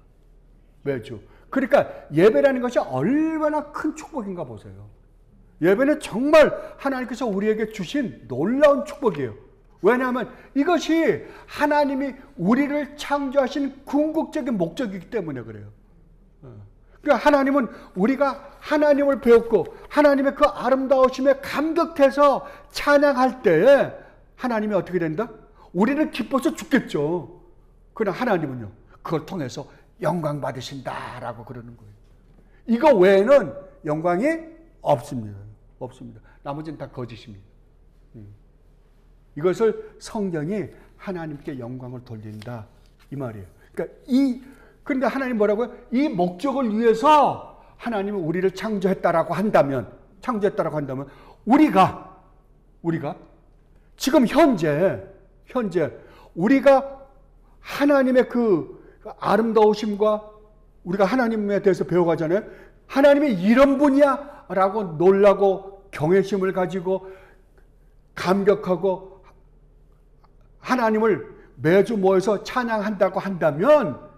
매주. 그러니까 예배라는 것이 얼마나 큰 축복인가 보세요. 예배는 정말 하나님께서 우리에게 주신 놀라운 축복이에요. 왜냐하면 이것이 하나님이 우리를 창조하신 궁극적인 목적이기 때문에 그래요. 그러니까 하나님은 우리가 하나님을 배웠고 하나님의 그 아름다우심에 감격해서 찬양할 때 하나님이 어떻게 된다? 우리는 기뻐서 죽겠죠. 그러나 하나님은요, 그걸 통해서 영광 받으신다라고 그러는 거예요. 이거 외에는 영광이 없습니다. 나머지는 다 거짓입니다. 이것을 성경이 하나님께 영광을 돌린다 이 말이에요. 그러니까 그런데 하나님 뭐라고요? 이 목적을 위해서 하나님은 우리를 창조했다라고 한다면 우리가 지금 현재 우리가 하나님의 그 아름다우심과 우리가 하나님에 대해서 배워가잖아요. 하나님이 이런 분이야 라고 놀라고 경외심을 가지고 감격하고 하나님을 매주 모여서 찬양한다고 한다면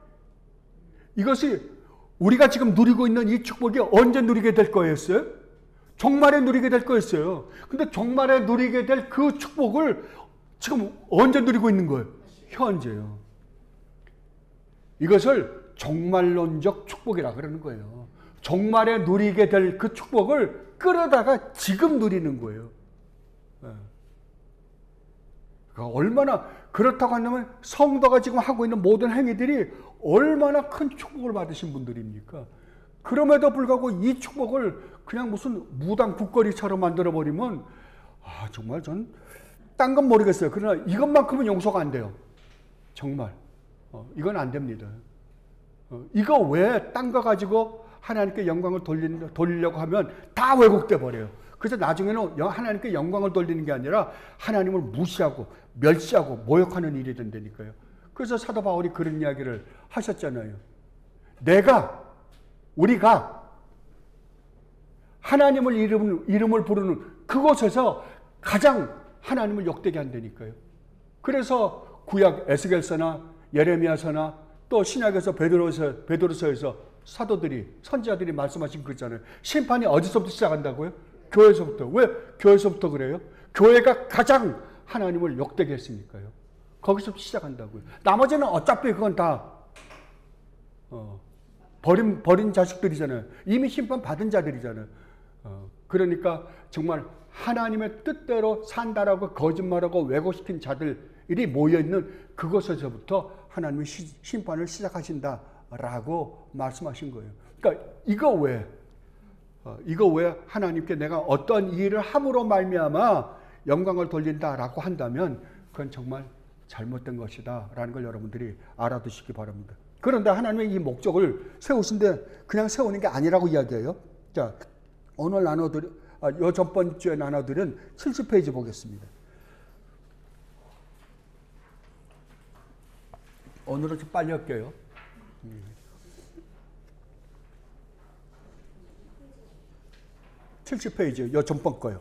이것이 우리가 지금 누리고 있는 이 축복이 언제 누리게 될 거였어요? 종말에 누리게 될 거였어요. 근데 종말에 누리게 될 그 축복을 지금 언제 누리고 있는 거예요? 현재요. 이것을 종말론적 축복이라 그러는 거예요. 종말에 누리게 될 그 축복을 끌어다가 지금 누리는 거예요. 그러니까 얼마나, 그렇다고 한다면 성도가 지금 하고 있는 모든 행위들이 얼마나 큰 축복을 받으신 분들입니까? 그럼에도 불구하고 이 축복을 그냥 무슨 무당 국거리처럼 만들어버리면 정말 전 딴 건 모르겠어요. 그러나 이것만큼은 용서가 안 돼요. 정말 이건 안 됩니다. 이거 왜 딴 거 가지고 하나님께 영광을 돌리려고 하면 다 왜곡돼 버려요. 그래서 나중에는 하나님께 영광을 돌리는 게 아니라 하나님을 무시하고 멸시하고 모욕하는 일이 된다니까요. 그래서 사도 바울이 그런 이야기를 하셨잖아요. 우리가 하나님을 이름을 부르는 그곳에서 가장 하나님을 욕되게 한다니까요. 그래서 구약 에스겔서나 예레미야서나 또 신약에서 베드로서에서 사도들이, 선지자들이 말씀하신 거 있잖아요. 심판이 어디서부터 시작한다고요? 교회에서부터. 왜 교회에서부터 그래요? 교회가 가장 하나님을 욕되게 했으니까요. 거기서부터 시작한다고요. 나머지는 어차피 그건 다 버린 자식들이잖아요. 이미 심판 받은 자들이잖아요. 그러니까 정말 하나님의 뜻대로 산다라고 거짓말하고 왜곡시킨 자들이 모여있는 그곳에서부터 하나님의 심판을 시작하신다라고 말씀하신 거예요. 그러니까 이거 왜 하나님께 내가 어떤 일을 함으로 말미암아 영광을 돌린다라고 한다면 그건 정말 잘못된 것이다 라는 걸 여러분들이 알아두시기 바랍니다. 그런데 하나님의 이 목적을 세우신데 그냥 세우는 게 아니라고 이야기해요. 자, 오늘 요 전번 주에 나눠드린 70페이지 보겠습니다. 오늘은 좀 빨리 할게요. 70페이지, 요 전번 거요.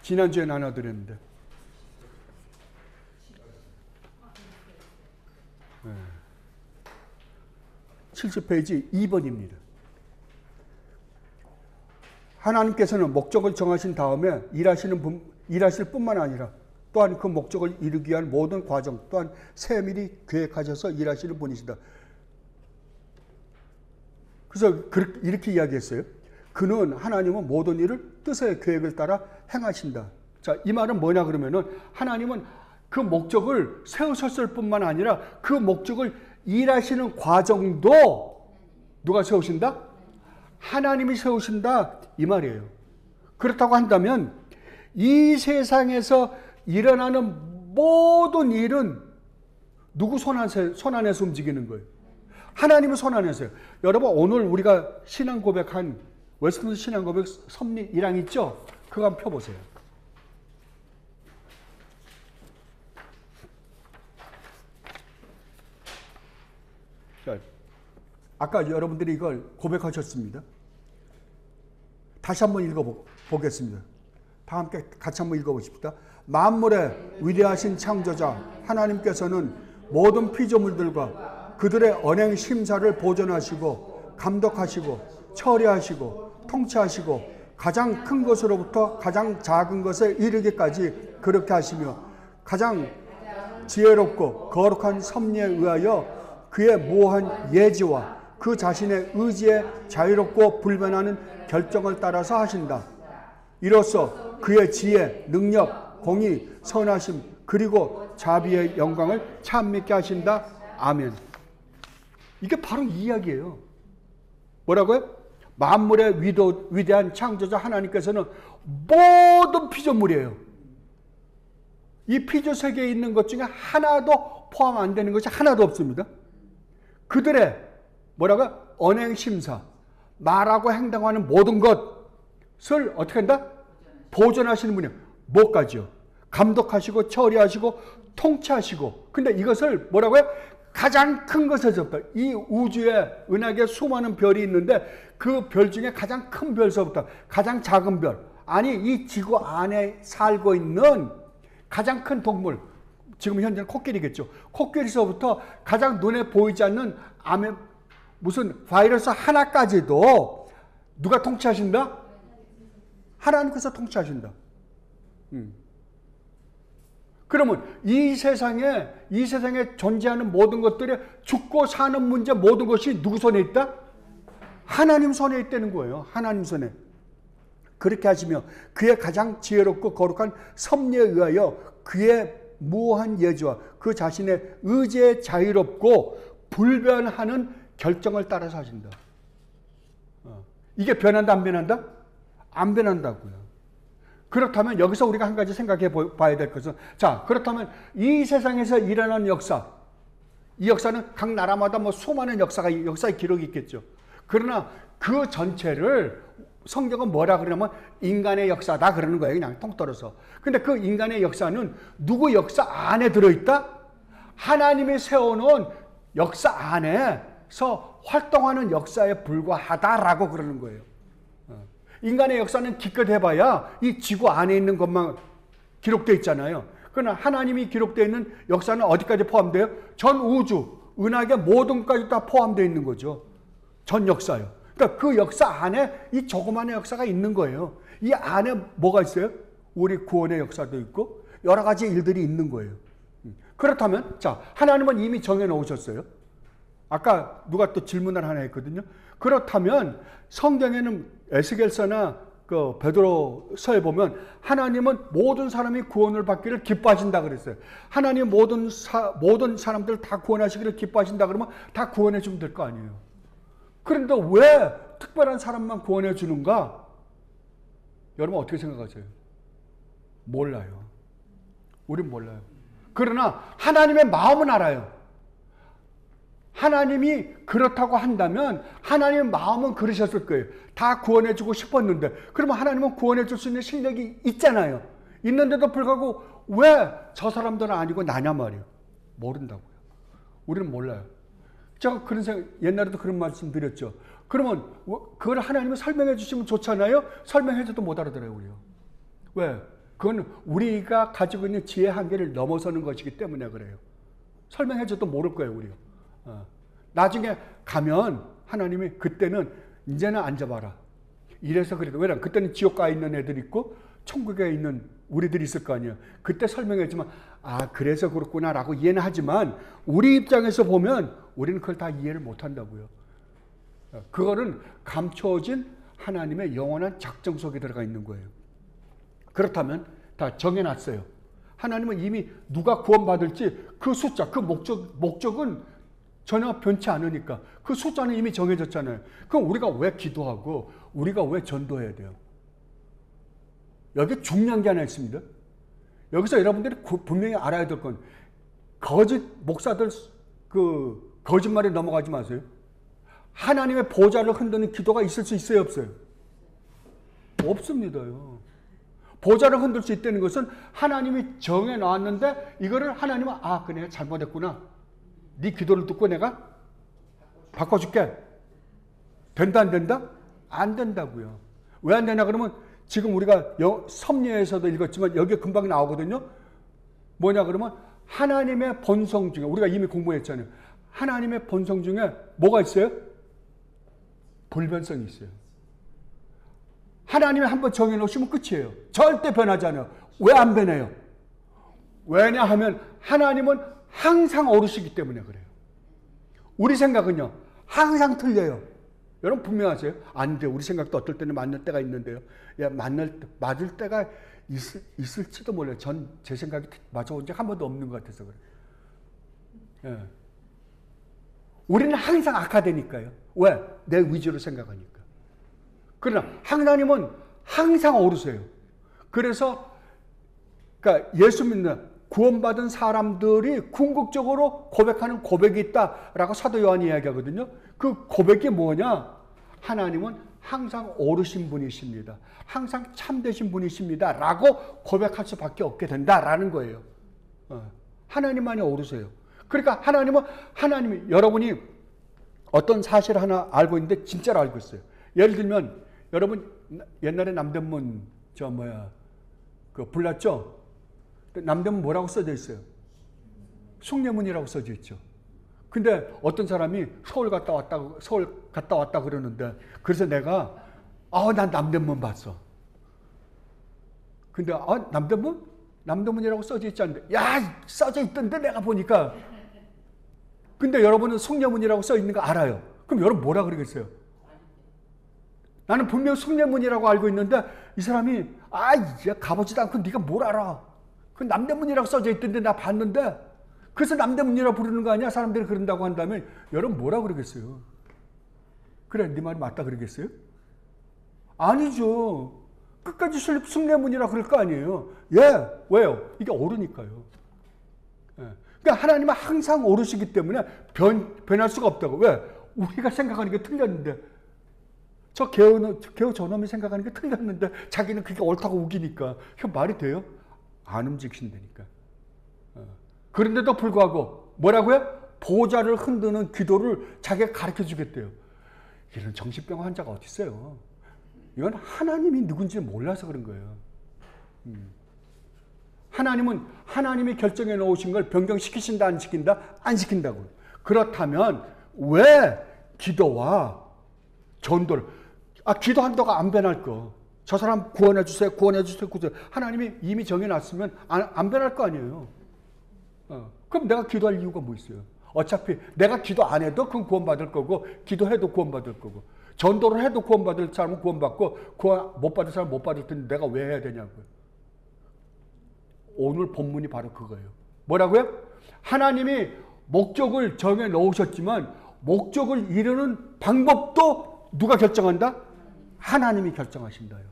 지난주에 나눠드렸는데. 네. 70페이지 2번입니다. 하나님께서는 목적을 정하신 다음에 일하실 뿐만 아니라 또한 그 목적을 이루기 위한 모든 과정 또한 세밀히 계획하셔서 일하시는 분이시다. 그래서 이렇게 이야기했어요. 하나님은 모든 일을 뜻의 계획을 따라 행하신다. 자, 이 말은 뭐냐 그러면은 하나님은 그 목적을 세우셨을 뿐만 아니라 그 목적을 일하시는 과정도 누가 세우신다? 하나님이 세우신다 이 말이에요. 그렇다고 한다면 이 세상에서 일어나는 모든 일은 누구 손 안에서 움직이는 거예요? 하나님의 손 안에서요. 여러분 오늘 우리가 신앙 고백한 웨스트민스터 신앙 고백 섭리 1랑 있죠? 그거 한번 펴보세요. 자, 아까 여러분들이 이걸 고백하셨습니다. 다시 한번 읽어보겠습니다. 다 함께 같이 한번 읽어보십시다. 만물의 위대하신 창조자 하나님께서는 모든 피조물들과 그들의 언행 심사를 보존하시고 감독하시고 처리하시고 통치하시고 가장 큰 것으로부터 가장 작은 것에 이르기까지 그렇게 하시며 가장 지혜롭고 거룩한 섭리에 의하여 그의 무한 예지와 그 자신의 의지에 자유롭고 불변하는 결정을 따라서 하신다. 이로써 그의 지혜, 능력, 공의, 선하심 그리고 자비의 영광을 찬미케 하신다. 아멘. 이게 바로 이 이야기예요. 뭐라고요? 만물의 위대한 창조자 하나님께서는 모든 피조물이에요. 이 피조 세계에 있는 것 중에 하나도 포함 안 되는 것이 하나도 없습니다. 그들의 뭐라고요? 언행심사, 말하고 행동하는 모든 것을 어떻게 한다? 보존하시는 분이에요. 뭐까지요? 감독하시고 처리하시고 통치하시고. 근데 이것을 뭐라고요? 가장 큰 것에서부터 이 우주에 은하계 수많은 별이 있는데 그 별 중에 가장 큰 별서부터 가장 작은 별, 아니 이 지구 안에 살고 있는 가장 큰 동물, 지금 현재는 코끼리겠죠. 코끼리서부터 가장 눈에 보이지 않는 무슨 바이러스 하나까지도 누가 통치하신다? 하나님께서 통치하신다. 그러면 이 세상에 존재하는 모든 것들이 죽고 사는 문제 모든 것이 누구 손에 있다? 하나님 손에 있다는 거예요. 하나님 손에. 그렇게 하시며 그의 가장 지혜롭고 거룩한 섭리에 의하여 그의 무한 예지와 그 자신의 의지에 자유롭고 불변하는 결정을 따라서 하신다. 이게 변한다 안 변한다? 안 변한다고요. 그렇다면 여기서 우리가 한 가지 생각해 봐야 될 것은, 자, 그렇다면 이 세상에서 일어나는 역사, 이 역사는 각 나라마다 뭐 수많은 역사의 기록이 있겠죠. 그러나 그 전체를 성경은 뭐라 그러냐면 인간의 역사다 그러는 거예요. 그냥 통틀어서. 근데 그 인간의 역사는 누구 역사 안에 들어있다? 하나님이 세워놓은 역사 안에서 활동하는 역사에 불과하다라고 그러는 거예요. 인간의 역사는 기껏 해봐야 이 지구 안에 있는 것만 기록되어 있잖아요. 그러나 하나님이 기록되어 있는 역사는 어디까지 포함돼요? 전 우주, 은하계 모든 것까지 다 포함되어 있는 거죠. 전 역사요. 그러니까 그 역사 안에 이 조그마한 역사가 있는 거예요. 이 안에 뭐가 있어요? 우리 구원의 역사도 있고 여러 가지 일들이 있는 거예요. 그렇다면 자, 하나님은 이미 정해 놓으셨어요. 아까 누가 또 질문을 하나 했거든요. 그렇다면 성경에는 에스겔서나 그 베드로서에 보면 하나님은 모든 사람이 구원을 받기를 기뻐하신다 그랬어요. 하나님 모든 사람들 다 구원하시기를 기뻐하신다 그러면 다 구원해 주면 될 거 아니에요. 그런데 왜 특별한 사람만 구원해 주는가? 여러분 어떻게 생각하세요? 몰라요. 우린 몰라요. 그러나 하나님의 마음은 알아요. 하나님이 그렇다고 한다면 하나님의 마음은 그러셨을 거예요. 다 구원해주고 싶었는데, 그러면 하나님은 구원해줄 수 있는 실력이 있잖아요. 있는데도 불구하고 왜 저 사람들은 아니고 나냐 말이에요. 모른다고요. 우리는 몰라요. 제가 그런 생각, 옛날에도 그런 말씀 드렸죠. 그러면 그걸 하나님이 설명해 주시면 좋잖아요. 설명해줘도 못 알아들어요, 우리요. 왜? 그건 우리가 가지고 있는 지혜 한계를 넘어서는 것이기 때문에 그래요. 설명해줘도 모를 거예요, 우리요. 나중에 가면 하나님이 그때는 이제는 앉아봐라. 이래서 그래도 왜냐면 그때는 지옥 가 있는 애들 있고 천국에 있는 우리들이 있을 거 아니에요. 그때 설명했지만 아 그래서 그렇구나라고 이해는 하지만 우리 입장에서 보면 우리는 그걸 다 이해를 못한다고요. 그거는 감춰진 하나님의 영원한 작정 속에 들어가 있는 거예요. 그렇다면 다 정해놨어요. 하나님은 이미 누가 구원받을지 그 숫자, 그 목적은 전혀 변치 않으니까 그 숫자는 이미 정해졌잖아요. 그럼 우리가 왜 기도하고 우리가 왜 전도해야 돼요? 여기 중요한 게 하나 있습니다. 여기서 여러분들이 분명히 알아야 될 건 거짓 목사들 그 거짓말에 넘어가지 마세요. 하나님의 보좌를 흔드는 기도가 있을 수 있어요, 없어요? 없습니다요. 보좌를 흔들 수 있다는 것은 하나님이 정해 놨는데 이거를 하나님은 아, 그래 잘못했구나. 네 기도를 듣고 내가 바꿔줄게. 된다 안 된다? 안 된다고요. 왜 안 되냐 그러면 지금 우리가 섭리에서도 읽었지만 여기에 금방 나오거든요. 뭐냐 그러면 하나님의 본성 중에 우리가 이미 공부했잖아요. 하나님의 본성 중에 뭐가 있어요? 불변성이 있어요. 하나님이 한번 정해놓으시면 끝이에요. 절대 변하지 않아요. 왜 안 변해요? 왜냐하면 하나님은 항상 옳으시기 때문에 그래요. 우리 생각은요. 항상 틀려요. 여러분 분명하세요? 안 돼요. 우리 생각도 어떨 때는 맞는 때가 있는데요. 야, 맞을 때가 있을지도 몰라요. 전 제 생각이 맞아온 적 한 번도 없는 것 같아서 그래요. 예. 우리는 항상 악화되니까요. 왜? 내 위주로 생각하니까. 그러나 하나님은 항상 옳으세요. 그래서 그러니까 예수 믿는 구원받은 사람들이 궁극적으로 고백하는 고백이 있다라고 사도 요한이 이야기하거든요. 그 고백이 뭐냐? 하나님은 항상 옳으신 분이십니다. 항상 참되신 분이십니다. 라고 고백할 수밖에 없게 된다라는 거예요. 하나님만이 옳으세요. 그러니까 하나님이 여러분이 어떤 사실 하나 알고 있는데 진짜로 알고 있어요. 예를 들면 여러분 옛날에 남대문 그 불났죠? 남대문 뭐라고 써져 있어요? 숭례문이라고 써져 있죠. 근데 어떤 사람이 서울 갔다 왔다 그러는데 그래서 내가 난 남대문 봤어. 근데 남대문이라고 써져 있지 않는데 야 써져 있던데 내가 보니까. 근데 여러분은 숭례문이라고 써 있는 거 알아요. 그럼 여러분 뭐라 그러겠어요? 나는 분명 숭례문이라고 알고 있는데 이 사람이 이제 가보지도 않고 네가 뭘 알아? 그 남대문이라고 써져 있던데 나 봤는데 그래서 남대문이라고 부르는 거 아니야? 사람들이 그런다고 한다면 여러분 뭐라 그러겠어요? 그래 네 말이 맞다 그러겠어요? 아니죠. 끝까지 숭례문이라고 그럴 거 아니에요. 예, 왜요? 이게 옳으니까요. 예. 그러니까 하나님은 항상 옳으시기 때문에 변할 수가 없다고. 왜? 우리가 생각하는 게 틀렸는데 저 개우 저놈이 생각하는 게 틀렸는데 자기는 그게 옳다고 우기니까 이게 말이 돼요? 안 움직이신다니까. 그런데도 불구하고 뭐라고요? 보좌를 흔드는 기도를 자기가 가르쳐 주겠대요. 이런 정신병 환자가 어디 있어요? 이건 하나님이 누군지 몰라서 그런 거예요. 하나님은 하나님이 결정해 놓으신 걸 변경시키신다 안 시킨다? 안 시킨다고요. 그렇다면 왜 기도와 전도를 기도한다고 안 변할 거. 저 사람 구원해 주세요. 하나님이 이미 정해놨으면 안 변할 거 아니에요. 그럼 내가 기도할 이유가 뭐 있어요? 어차피 내가 기도 안 해도 그건 구원받을 거고 기도해도 구원받을 거고 전도를 해도 구원받을 사람은 구원받고 구원 못 받을 사람은 못 받을 텐데 내가 왜 해야 되냐고요. 오늘 본문이 바로 그거예요. 뭐라고요? 하나님이 목적을 정해 놓으셨지만 목적을 이루는 방법도 누가 결정한다? 하나님이 결정하신다요.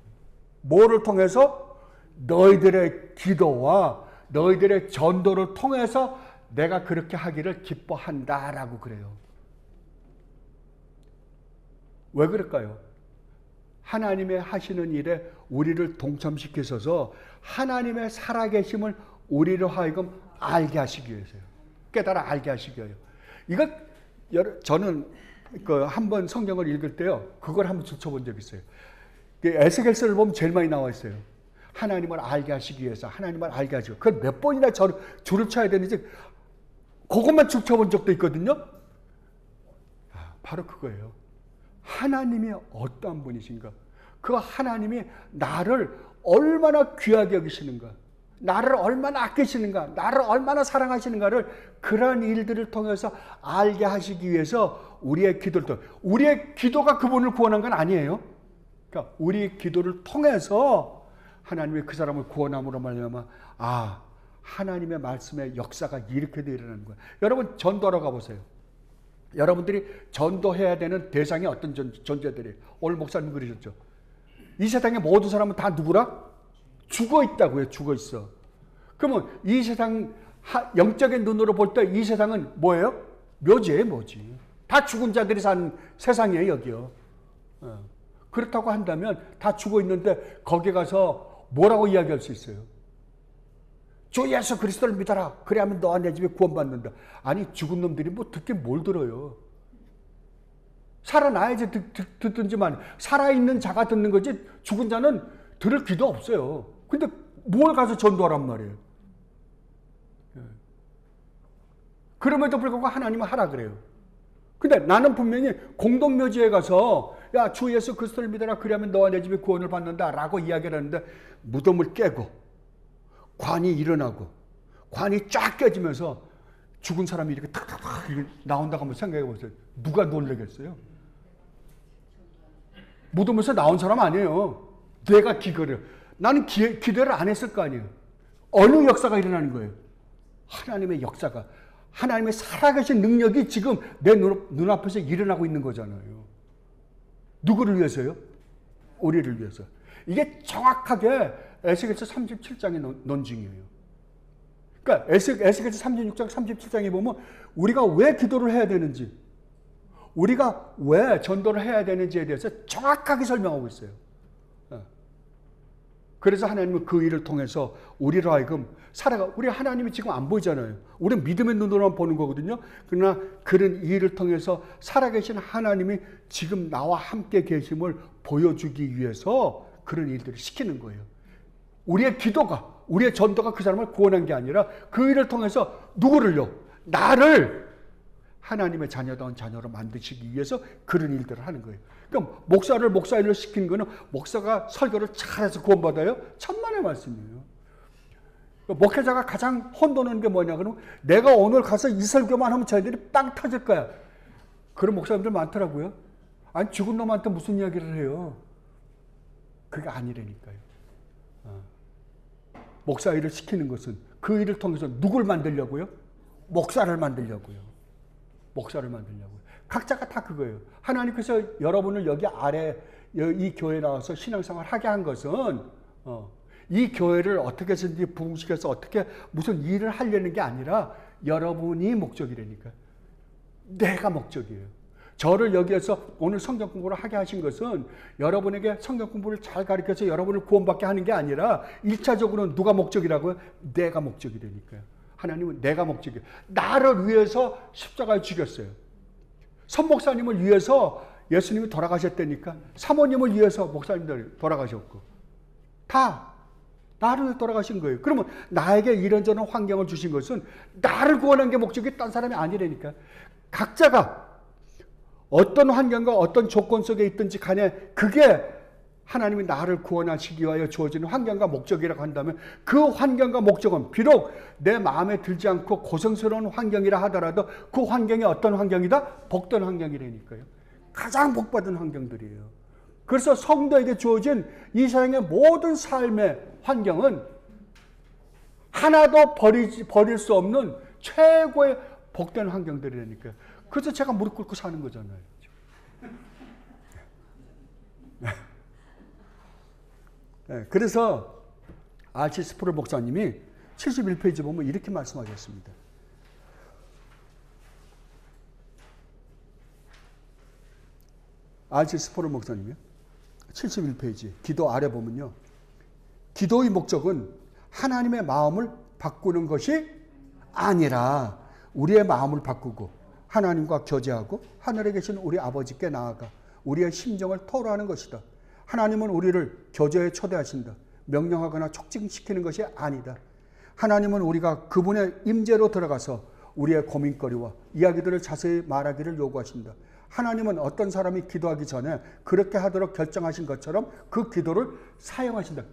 뭐를 통해서? 너희들의 기도와 너희들의 전도를 통해서 내가 그렇게 하기를 기뻐한다라고 그래요. 왜 그럴까요? 하나님의 하시는 일에 우리를 동참시키셔서 하나님의 살아계심을 우리로 하여금 알게 하시기 위해서요. 깨달아 알게 하시기 위해요. 이거 저는 한번 성경을 읽을 때요, 그걸 한번 쫓아본 적이 있어요. 에스겔서를 보면 제일 많이 나와 있어요. 하나님을 알게 하시기 위해서, 하나님을 알게 하시고, 그걸 몇 번이나 줄을 쳐야 되는지 그것만 줄 쳐본 적도 있거든요. 바로 그거예요. 하나님이 어떠한 분이신가, 그 하나님이 나를 얼마나 귀하게 여기시는가, 나를 얼마나 아끼시는가, 나를 얼마나 사랑하시는가를 그러한 일들을 통해서 알게 하시기 위해서 우리의 기도를 통해, 우리의 기도가 그분을 구원한 건 아니에요. 그러니까 우리의 기도를 통해서 하나님이 그 사람을 구원함으로 말미암아 하나님의 말씀의 역사가 이렇게 일어나는 거예요. 여러분 전도하러 가보세요. 여러분들이 전도해야 되는 대상이 어떤 존재들이에요? 오늘 목사님 그러셨죠. 이 세상의 모든 사람은 다 누구라? 죽어 있다고요. 죽어 있어. 그러면 이 세상 영적인 눈으로 볼 때 이 세상은 뭐예요? 묘지예요, 묘지. 다 죽은 자들이 사는 세상이에요, 여기요. 그렇다고 한다면 다 죽어 있는데 거기 가서 뭐라고 이야기할 수 있어요? 주 예수 그리스도를 믿어라. 그래야만 너와 내 집에 구원받는다. 아니 죽은 놈들이 뭐 듣긴 뭘 들어요. 살아나야지 듣든지만, 살아있는 자가 듣는 거지 죽은 자는 들을 귀도 없어요. 근데 뭘 가서 전도하란 말이에요. 그럼에도 불구하고 하나님은 하라 그래요. 근데 나는 분명히 공동묘지에 가서 야, 주 예수 그리스도를 믿어라. 그러면 너와 내 집에 구원을 받는다 라고 이야기를 하는데, 무덤을 깨고 관이 일어나고 관이 쫙 깨지면서 죽은 사람이 이렇게 탁탁탁 나온다고 한번 생각해 보세요. 누가 놀라겠어요? 무덤에서 나온 사람 아니에요. 내가 기거를, 나는 기대를 안 했을 거 아니에요. 어느 역사가 일어나는 거예요? 하나님의 역사가, 하나님의 살아계신 능력이 지금 내 눈앞에서 일어나고 있는 거잖아요. 누구를 위해서요? 우리를 위해서. 이게 정확하게 에스겔서 37장의 논증이에요. 그러니까 에스겔서 36장 37장에 보면 우리가 왜 기도를 해야 되는지, 우리가 왜 전도를 해야 되는지에 대해서 정확하게 설명하고 있어요. 그래서 하나님은 그 일을 통해서 우리로 하여금 우리 하나님이 지금 안 보이잖아요. 우리는 믿음의 눈으로만 보는 거거든요. 그러나 그런 일을 통해서 살아계신 하나님이 지금 나와 함께 계심을 보여주기 위해서 그런 일들을 시키는 거예요. 우리의 기도가, 우리의 전도가 그 사람을 구원한 게 아니라 그 일을 통해서 누구를요? 나를 하나님의 자녀다운 자녀로 만드시기 위해서 그런 일들을 하는 거예요. 그럼 목사를 목사 일을 시킨 거는 목사가 설교를 잘해서 구원받아요? 천만의 말씀이에요. 목회자가 가장 혼도는 게 뭐냐 그러면, 내가 오늘 가서 이 설교만 하면 저희들이 빵 터질 거야. 그런 목사님들 많더라고요. 아니 죽은 놈한테 무슨 이야기를 해요? 그게 아니라니까요. 목사 일을 시키는 것은 그 일을 통해서 누굴 만들려고요? 목사를 만들려고요. 목사를 만들려고요. 각자가 다 그거예요. 하나님께서 여러분을 여기 아래 이 교회에 나와서 신앙생활 하게 한 것은 이 교회를 어떻게 해서든지 부흥시켜서 어떻게 무슨 일을 하려는 게 아니라 여러분이 목적이라니까. 내가 목적이에요. 저를 여기에서 오늘 성경 공부를 하게 하신 것은 여러분에게 성경 공부를 잘 가르쳐서 여러분을 구원받게 하는 게 아니라 1차적으로는 누가 목적이라고요? 내가 목적이라니까요. 하나님은 내가 목적이에요. 나를 위해서 십자가에 죽였어요. 선 목사님을 위해서 예수님이 돌아가셨다니까. 사모님을 위해서 목사님들이 돌아가셨고, 다 나를 위해 돌아가신 거예요. 그러면 나에게 이런저런 환경을 주신 것은 나를 구원한 게 목적이 딴 사람이 아니라니까. 각자가 어떤 환경과 어떤 조건 속에 있든지 간에 그게 하나님이 나를 구원하시기 위하여 주어지는 환경과 목적이라고 한다면, 그 환경과 목적은 비록 내 마음에 들지 않고 고생스러운 환경이라 하더라도 그 환경이 어떤 환경이다? 복된 환경이라니까요. 가장 복받은 환경들이에요. 그래서 성도에게 주어진 이 세상의 모든 삶의 환경은 하나도 버릴 수 없는 최고의 복된 환경들이라니까요. 그래서 제가 무릎 꿇고 사는 거잖아요. 그래서 R.C. 스프롤 목사님이 71페이지 보면 이렇게 말씀하셨습니다. R.C. 스프롤 목사님이요. 71페이지 기도 아래 보면요. 기도의 목적은 하나님의 마음을 바꾸는 것이 아니라 우리의 마음을 바꾸고 하나님과 교제하고 하늘에 계신 우리 아버지께 나아가 우리의 심정을 토로하는 것이다. 하나님은 우리를 교제에 초대하신다. 명령하거나 촉진시키는 것이 아니다. 하나님은 우리가 그분의 임재로 들어가서 우리의 고민거리와 이야기들을 자세히 말하기를 요구하신다. 하나님은 어떤 사람이 기도하기 전에 그렇게 하도록 결정하신 것처럼 그 기도를 사용하신다.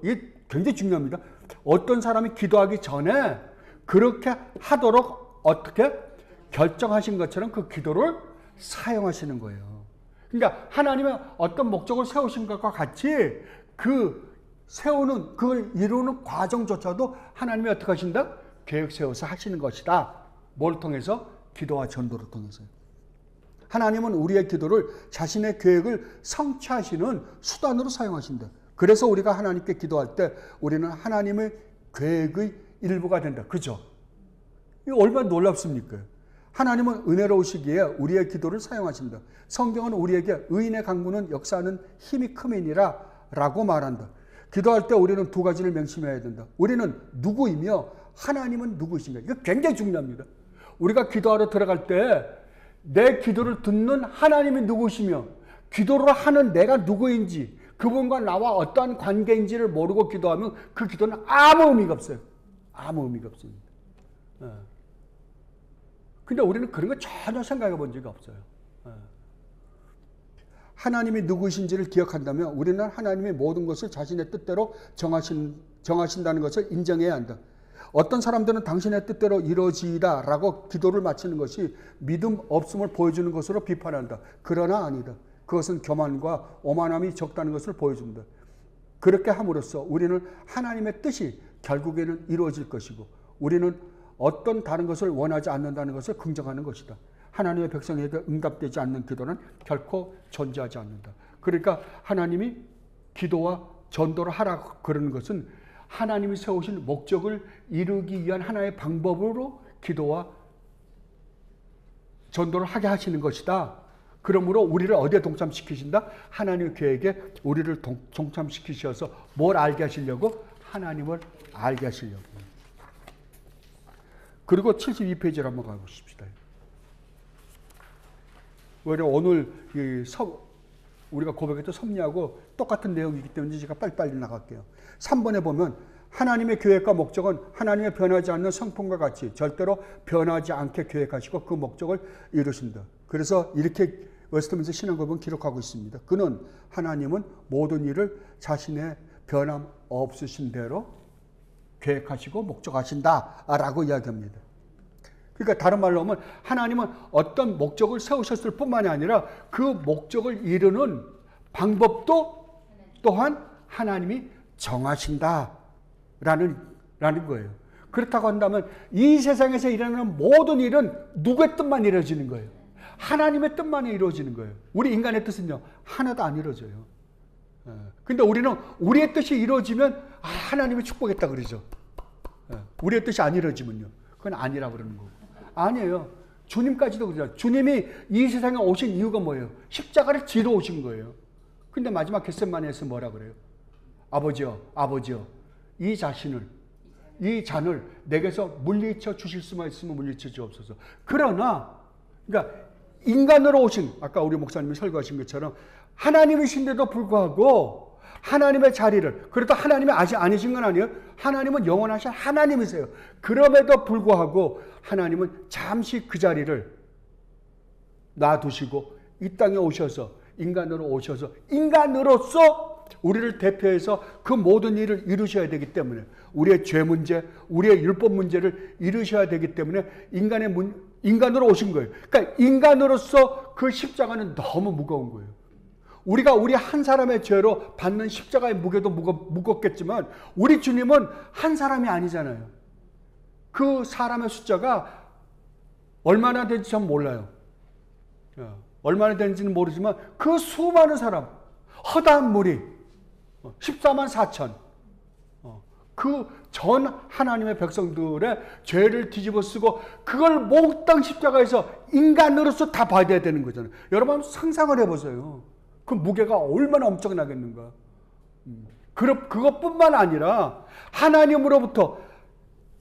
이게 굉장히 중요합니다. 어떤 사람이 기도하기 전에 그렇게 하도록 어떻게 결정하신 것처럼 그 기도를 사용하시는 거예요. 그러니까 하나님의 어떤 목적을 세우신 것과 같이 그 세우는, 그걸 이루는 과정조차도 하나님이 어떻게 하신다? 계획 세워서 하시는 것이다. 뭘 통해서? 기도와 전도를 통해서요. 하나님은 우리의 기도를 자신의 계획을 성취하시는 수단으로 사용하신다. 그래서 우리가 하나님께 기도할 때 우리는 하나님의 계획의 일부가 된다. 그죠? 이거 얼마나 놀랍습니까? 하나님은 은혜로우시기에 우리의 기도를 사용하신다. 성경은 우리에게 의인의 강구는 역사하는 힘이 크민이라 라고 말한다. 기도할 때 우리는 두 가지를 명심해야 된다. 우리는 누구이며 하나님은 누구이신가. 이거 굉장히 중요합니다. 우리가 기도하러 들어갈 때 내 기도를 듣는 하나님이 누구시며 기도를 하는 내가 누구인지 그분과 나와 어떠한 관계인지를 모르고 기도하면 그 기도는 아무 의미가 없어요. 아무 의미가 없습니다. 근데 우리는 그런 거 전혀 생각해 본 적이 없어요. 하나님이 누구이신지를 기억한다면 우리는 하나님의 모든 것을 자신의 뜻대로 정하신다는 것을 인정해야 한다. 어떤 사람들은 당신의 뜻대로 이루어지이다 라고 기도를 마치는 것이 믿음 없음을 보여주는 것으로 비판한다. 그러나 아니다. 그것은 교만과 오만함이 적다는 것을 보여준다. 그렇게 함으로써 우리는 하나님의 뜻이 결국에는 이루어질 것이고 우리는 어떤 다른 것을 원하지 않는다는 것을 긍정하는 것이다. 하나님의 백성에게 응답되지 않는 기도는 결코 존재하지 않는다. 그러니까 하나님이 기도와 전도를 하라고 그러는 것은 하나님이 세우신 목적을 이루기 위한 하나의 방법으로 기도와 전도를 하게 하시는 것이다. 그러므로 우리를 어디에 동참시키신다? 하나님의 계획에 우리를 동참시키셔서 뭘 알게 하시려고? 하나님을 알게 하시려고. 그리고 72페이지를 한번 가보십시다. 왜냐하면 오늘 우리가 고백했던 섭리하고 똑같은 내용이기 때문에 제가 빨리빨리 나갈게요. 3번에 보면 하나님의 계획과 목적은 하나님의 변하지 않는 성품과 같이 절대로 변하지 않게 계획하시고 그 목적을 이루신다. 그래서 이렇게 웨스트민스터 신앙고백은 기록하고 있습니다. 그는 하나님은 모든 일을 자신의 변함 없으신 대로 계획하시고 목적하신다라고 이야기합니다. 그러니까 다른 말로 하면 하나님은 어떤 목적을 세우셨을 뿐만이 아니라 그 목적을 이루는 방법도 또한 하나님이 정하신다라는 거예요. 그렇다고 한다면 이 세상에서 일어나는 모든 일은 누구의 뜻만 이루어지는 거예요? 하나님의 뜻만 이루어지는 거예요. 우리 인간의 뜻은요 하나도 안 이루어져요. 근데 우리는 우리의 뜻이 이루어지면 하나님이 축복했다 그러죠. 우리의 뜻이 안 이루어지면요 그건 아니라고 그러는 거고. 아니에요. 주님까지도 그러죠. 주님이 이 세상에 오신 이유가 뭐예요? 십자가를 지러 오신 거예요. 근데 마지막 겟세마네에서 뭐라 그래요? 아버지여, 이 잔을 내게서 물리쳐 주실 수만 있으면 물리쳐 주옵소서. 그러나, 그러니까 인간으로 오신, 아까 우리 목사님이 설교하신 것처럼 하나님이신데도 불구하고 하나님의 자리를, 그래도 하나님이 아직 아니신 건 아니에요. 하나님은 영원하신 하나님이세요. 그럼에도 불구하고 하나님은 잠시 그 자리를 놔두시고 이 땅에 오셔서 인간으로 오셔서 인간으로서 우리를 대표해서 그 모든 일을 이루셔야 되기 때문에 우리의 죄 문제, 우리의 율법 문제를 이루셔야 되기 때문에 인간으로 오신 거예요. 그러니까 인간으로서 그 십자가는 너무 무거운 거예요. 우리가 우리 한 사람의 죄로 받는 십자가의 무게도 무겁겠지만 우리 주님은 한 사람이 아니잖아요. 그 사람의 숫자가 얼마나 되는지 전 몰라요. 얼마나 되는지는 모르지만 그 수많은 사람, 허다한 무리, 14만 4천, 그 전 하나님의 백성들의 죄를 뒤집어 쓰고 그걸 몽땅 십자가에서 인간으로서 다 받아야 되는 거잖아요. 여러분 상상을 해보세요. 그 무게가 얼마나 엄청나겠는가. 그것뿐만 아니라 하나님으로부터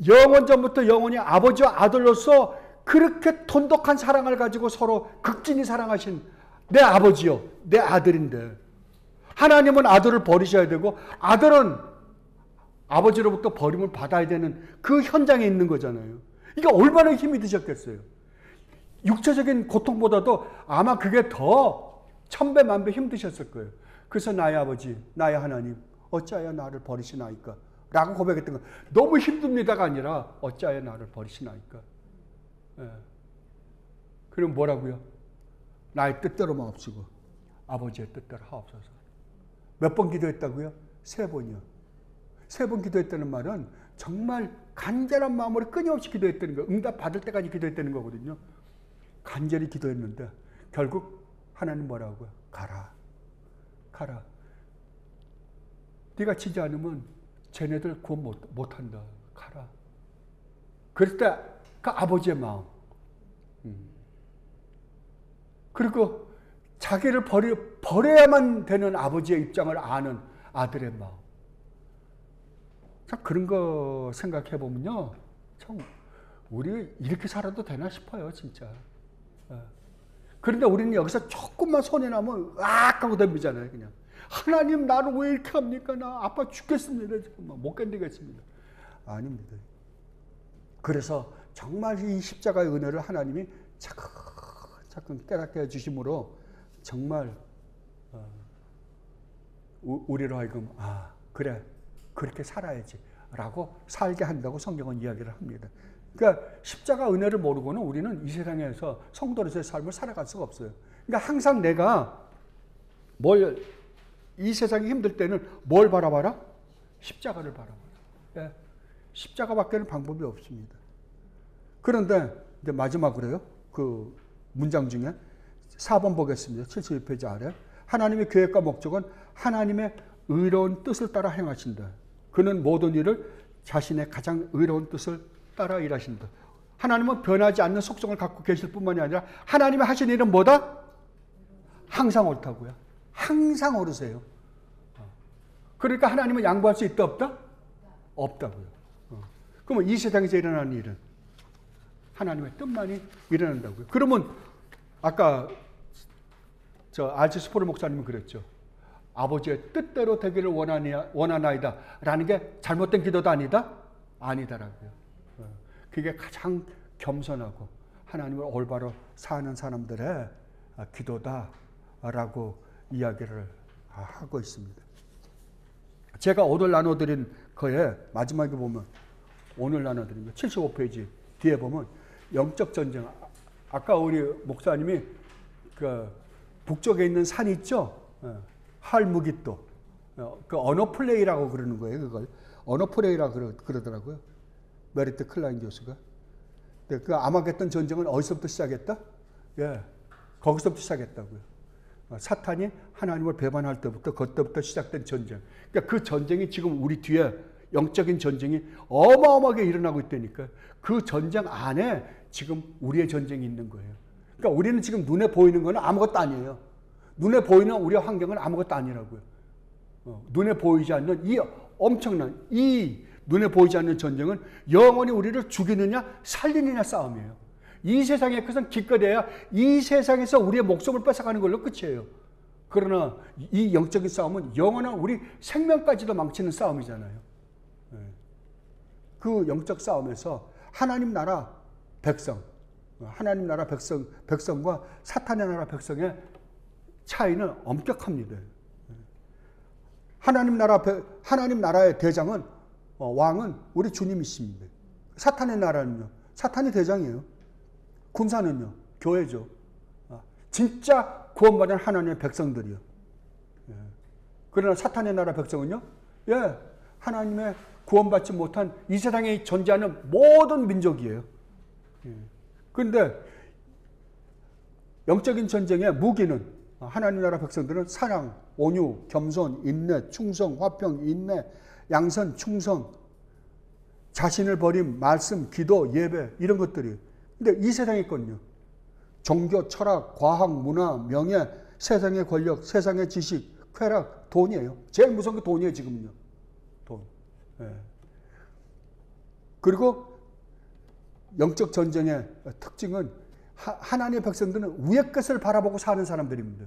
영원전부터 영원히 아버지와 아들로서 그렇게 돈독한 사랑을 가지고 서로 극진히 사랑하신 내 아버지요, 내 아들인데 하나님은 아들을 버리셔야 되고 아들은 아버지로부터 버림을 받아야 되는 그 현장에 있는 거잖아요. 이게 얼마나 힘이 드셨겠어요. 육체적인 고통보다도 아마 그게 더 천배 만배 힘드셨을 거예요. 그래서 나의 아버지, 나의 하나님, 어찌하여 나를 버리시나이까? 라고 고백했던 거. 너무 힘듭니다가 아니라 어찌하여 나를 버리시나이까? 예. 그럼 뭐라고요? 나의 뜻대로만 없이고 아버지의 뜻대로 하옵소서. 몇 번 기도했다고요? 3번이요. 3번 기도했다는 말은 정말 간절한 마음으로 끊임없이 기도했다는 거예요. 응답 받을 때까지 기도했다는 거거든요. 간절히 기도했는데 결국 하나님 뭐라고요? 가라. 가라. 네가 치지 않으면 쟤네들 구원 못한다. 가라. 그럴 때 그 아버지의 마음. 그리고 자기를 버려야만 되는 아버지의 입장을 아는 아들의 마음. 참 그런 거 생각해 보면요, 참 우리 이렇게 살아도 되나 싶어요, 진짜. 그런데 우리는 여기서 조금만 손해 나면 으악 하고 덤비잖아요, 그냥. 하나님 나를 왜 이렇게 합니까? 나 아파 죽겠습니다. 지금 못 견디겠습니다. 아닙니다. 그래서 정말 이 십자가의 은혜를 하나님이 차츰 깨닫게 해주심으로 정말 우리로 하여금 그래 그렇게 살아야지 라고 살게 한다고 성경은 이야기를 합니다. 그러니까 십자가 은혜를 모르고는 우리는 이 세상에서 성도로서의 삶을 살아갈 수가 없어요. 그러니까 항상 내가 이 세상이 힘들 때는 뭘 바라봐라? 십자가를 바라봐라. 예. 십자가밖에는 방법이 없습니다. 그런데 이제 마지막으로요, 그 문장 중에 4번 보겠습니다. 72페이지 아래. 하나님의 계획과 목적은 하나님의 의로운 뜻을 따라 행하신다. 그는 모든 일을 자신의 가장 의로운 뜻을 따라 일하신다. 하나님은 변하지 않는 속성을 갖고 계실 뿐만이 아니라 하나님의 하신 일은 뭐다? 항상 옳다고요. 항상 옳으세요. 그러니까 하나님은 양보할 수 있다 없다? 없다고요. 그러면 이 세상에서 일어나는 일은 하나님의 뜻만이 일어난다고요. 그러면 아까 알츠 스포르 목사님은 그랬죠. 아버지의 뜻대로 되기를 원하나이다 라는 게 잘못된 기도도 아니다? 아니다라고요. 그게 가장 겸손하고 하나님을 올바로 사는 사람들의 기도다라고 이야기를 하고 있습니다. 제가 오늘 나눠드린 거에 마지막에 보면 오늘 나눠드린 거 75페이지 뒤에 보면 영적 전쟁. 아까 우리 목사님이 그 북쪽에 있는 산 있죠? 할무기또. 그 언어플레이라고 그러는 거예요. 그걸 언어플레이라고 그러더라고요. 메리트 클라인 교수가. 그 아마겟돈 전쟁은 어디서부터 시작했다? 예, 거기서부터 시작했다고요. 사탄이 하나님을 배반할 때부터 그때부터 시작된 전쟁. 그러니까 그 전쟁이 지금 우리 뒤에 영적인 전쟁이 어마어마하게 일어나고 있다니까. 그 전쟁 안에 지금 우리의 전쟁이 있는 거예요. 그러니까 우리는 지금 눈에 보이는 건 아무것도 아니에요. 눈에 보이는 우리의 환경은 아무것도 아니라고요. 눈에 보이지 않는 이 엄청난 이 눈에 보이지 않는 전쟁은 영원히 우리를 죽이느냐 살리느냐 싸움이에요. 이 세상의 것은 기껏해야 이 세상에서 우리의 목숨을 뺏어가는 걸로 끝이에요. 그러나 이 영적인 싸움은 영원한 우리 생명까지도 망치는 싸움이잖아요. 그 영적 싸움에서 하나님 나라 백성과 사탄의 나라 백성의 차이는 엄격합니다. 하나님 나라의 대장은 왕은 우리 주님이십니다. 사탄의 나라는요, 사탄이 대장이에요. 군사는요, 교회죠. 진짜 구원받은 하나님의 백성들이요. 그러나 사탄의 나라 백성은요, 하나님의 구원받지 못한 이 세상에 존재하는 모든 민족이에요. 그런데 영적인 전쟁의 무기는 하나님 나라 백성들은 사랑, 온유, 겸손, 인내, 충성, 화평, 인내, 양선, 충성, 자신을 버린 말씀, 기도, 예배 이런 것들이. 근데 이 세상에 건요. 종교, 철학, 과학, 문화, 명예, 세상의 권력, 세상의 지식, 쾌락, 돈이에요. 제일 무서운 게 돈이에요, 지금은요. 돈. 예. 그리고 영적 전쟁의 특징은 하나님의 백성들은 위의 것을 바라보고 사는 사람들입니다.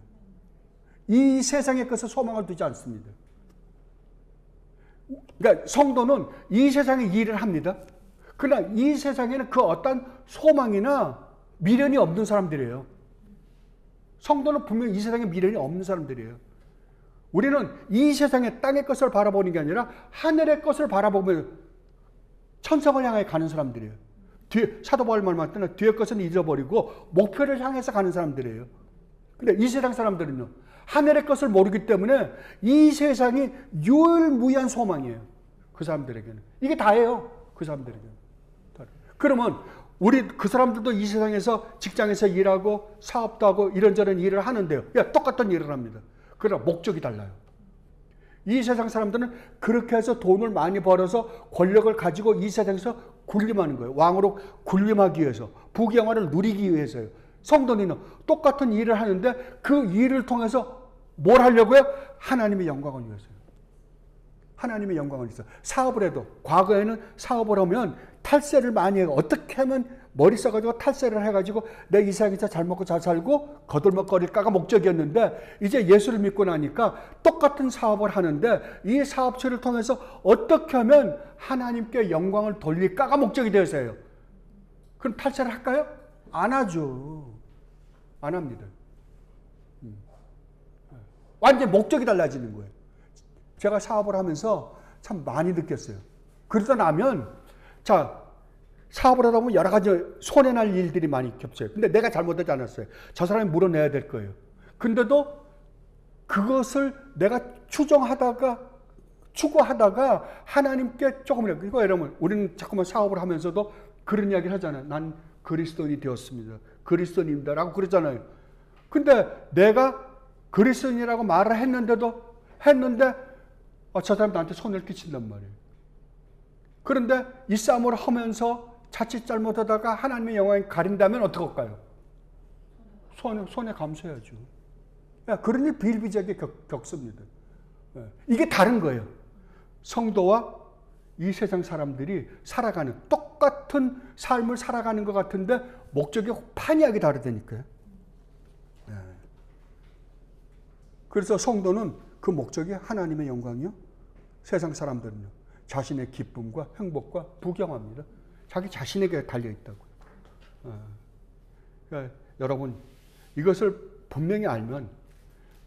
이 세상의 것에 소망을 두지 않습니다. 그러니까 성도는 이 세상에 일을 합니다. 그러나 이 세상에는 그 어떤 소망이나 미련이 없는 사람들이에요. 성도는 분명히 이 세상에 미련이 없는 사람들이에요. 우리는 이 세상의 땅의 것을 바라보는 게 아니라 하늘의 것을 바라보며 천성을 향해 가는 사람들이에요. 사도 바울 말만 뒤의 것은 잊어버리고 목표를 향해서 가는 사람들이에요. 근데 이 세상 사람들은요, 하늘의 것을 모르기 때문에 이 세상이 유일무이한 소망이에요. 그 사람들에게는. 이게 다예요. 그 사람들에게는. 그러면 우리 그 사람들도 이 세상에서 직장에서 일하고 사업도 하고 이런저런 일을 하는데요. 똑같은 일을 합니다. 그러나 목적이 달라요. 이 세상 사람들은 그렇게 해서 돈을 많이 벌어서 권력을 가지고 이 세상에서 군림하는 거예요. 왕으로 군림하기 위해서, 부귀영화를 누리기 위해서요. 성도는 똑같은 일을 하는데 그 일을 통해서 뭘 하려고요? 하나님의 영광을 위해서요. 하나님의 영광을 위해서. 사업을 해도 과거에는 사업을 하면 탈세를 많이 해요. 어떻게 하면 머리 써가지고 탈세를 해가지고 내 이 세상에서 잘 먹고 잘 살고 거들먹거릴까가 목적이었는데 이제 예수를 믿고 나니까 똑같은 사업을 하는데 이 사업체를 통해서 어떻게 하면 하나님께 영광을 돌릴까가 목적이 되어서요. 그럼 탈세를 할까요? 안 하죠. 안 합니다. 완전 목적이 달라지는 거예요. 제가 사업을 하면서 참 많이 느꼈어요. 그러다 나면 사업을 하다 보면 여러 가지 손해날 일들이 많이 겹쳐요. 근데 내가 잘못하지 않았어요. 저 사람이 물어내야 될 거예요. 근데도 그것을 내가 추구하다가 하나님께 조금이라도, 이거 여러분, 우리는 자꾸만 사업을 하면서도 그런 이야기를 하잖아요. 난 그리스도인이 되었습니다. 그리스도인입니다. 라고 그러잖아요. 근데 내가 그리스도인이라고 말을 했는데 저 사람 나한테 손해를 끼친단 말이에요. 그런데 이 싸움을 하면서 자칫 잘못하다가 하나님의 영광이 가린다면 어떡할까요? 손해 감수해야죠. 그런 일 비일비재하게 겪습니다. 이게 다른 거예요. 성도와 이 세상 사람들이 살아가는 똑같은 삶을 살아가는 것 같은데 목적이 판이하게 다르다니까요. 그래서 성도는 그 목적이 하나님의 영광이요. 세상 사람들은요. 자신의 기쁨과 행복과 부경합니다. 자기 자신에게 달려있다고요. 그러니까 여러분, 이것을 분명히 알면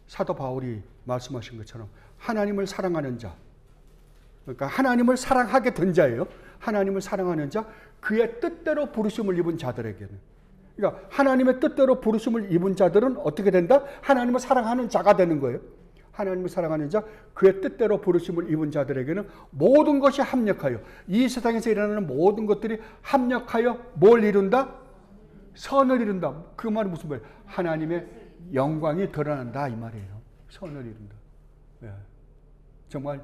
사도 바울이 말씀하신 것처럼 하나님을 사랑하는 자, 그러니까 하나님을 사랑하게 된 자예요. 하나님을 사랑하는 자, 그의 뜻대로 부르심을 입은 자들에게는, 그러니까 하나님의 뜻대로 부르심을 입은 자들은 어떻게 된다? 하나님을 사랑하는 자가 되는 거예요. 하나님을 사랑하는 자, 그의 뜻대로 부르심을 입은 자들에게는 모든 것이 합력하여, 이 세상에서 일어나는 모든 것들이 합력하여 뭘 이룬다? 선을 이룬다. 그 말은 무슨 말이에요? 하나님의 영광이 드러난다 이 말이에요. 선을 이룬다. 정말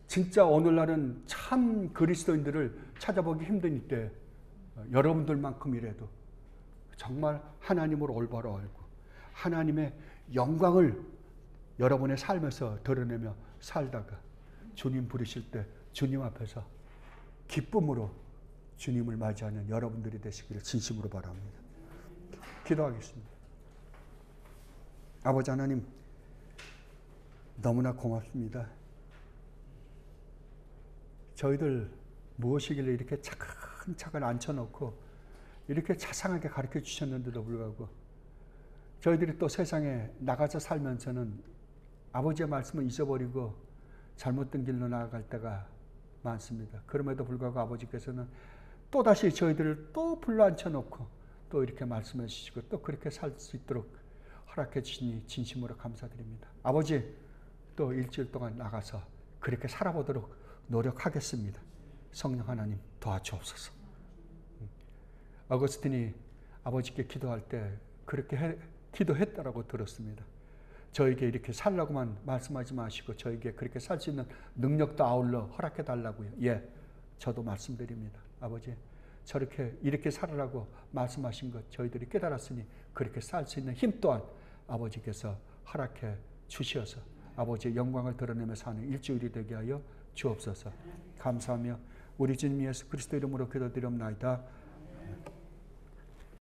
진짜 오늘날은 참 그리스도인들을 찾아보기 힘든 이때 여러분들만큼이라도 정말 하나님을 올바로 알고 하나님의 영광을 여러분의 삶에서 드러내며 살다가 주님 부르실 때 주님 앞에서 기쁨으로 주님을 맞이하는 여러분들이 되시기를 진심으로 바랍니다. 기도하겠습니다. 아버지 하나님, 너무나 고맙습니다. 저희들 무엇이길래 이렇게 차근차근 앉혀놓고 이렇게 자상하게 가르쳐 주셨는데도 불구하고 저희들이 또 세상에 나가서 살면서는 아버지의 말씀을 잊어버리고 잘못된 길로 나아갈 때가 많습니다. 그럼에도 불구하고 아버지께서는 또다시 저희들을 또 불러앉혀놓고 또 이렇게 말씀해 주시고 또 그렇게 살 수 있도록 허락해 주시니 진심으로 감사드립니다. 아버지, 또 일주일 동안 나가서 그렇게 살아보도록 노력하겠습니다. 성령 하나님 도와주옵소서. 어거스틴이 아버지께 기도할 때 그렇게 기도했다라고 들었습니다. 저에게 이렇게 살라고만 말씀하지 마시고 저에게 그렇게 살 수 있는 능력도 아울러 허락해 달라고요. 저도 말씀드립니다. 아버지, 저렇게 이렇게 살으라고 말씀하신 것 저희들이 깨달았으니 그렇게 살 수 있는 힘 또한 아버지께서 허락해 주시어서 아버지의 영광을 드러내며 사는 일주일이 되게 하여 주옵소서. 감사하며 우리 주님 예수 그리스도 이름으로 기도드리옵나이다.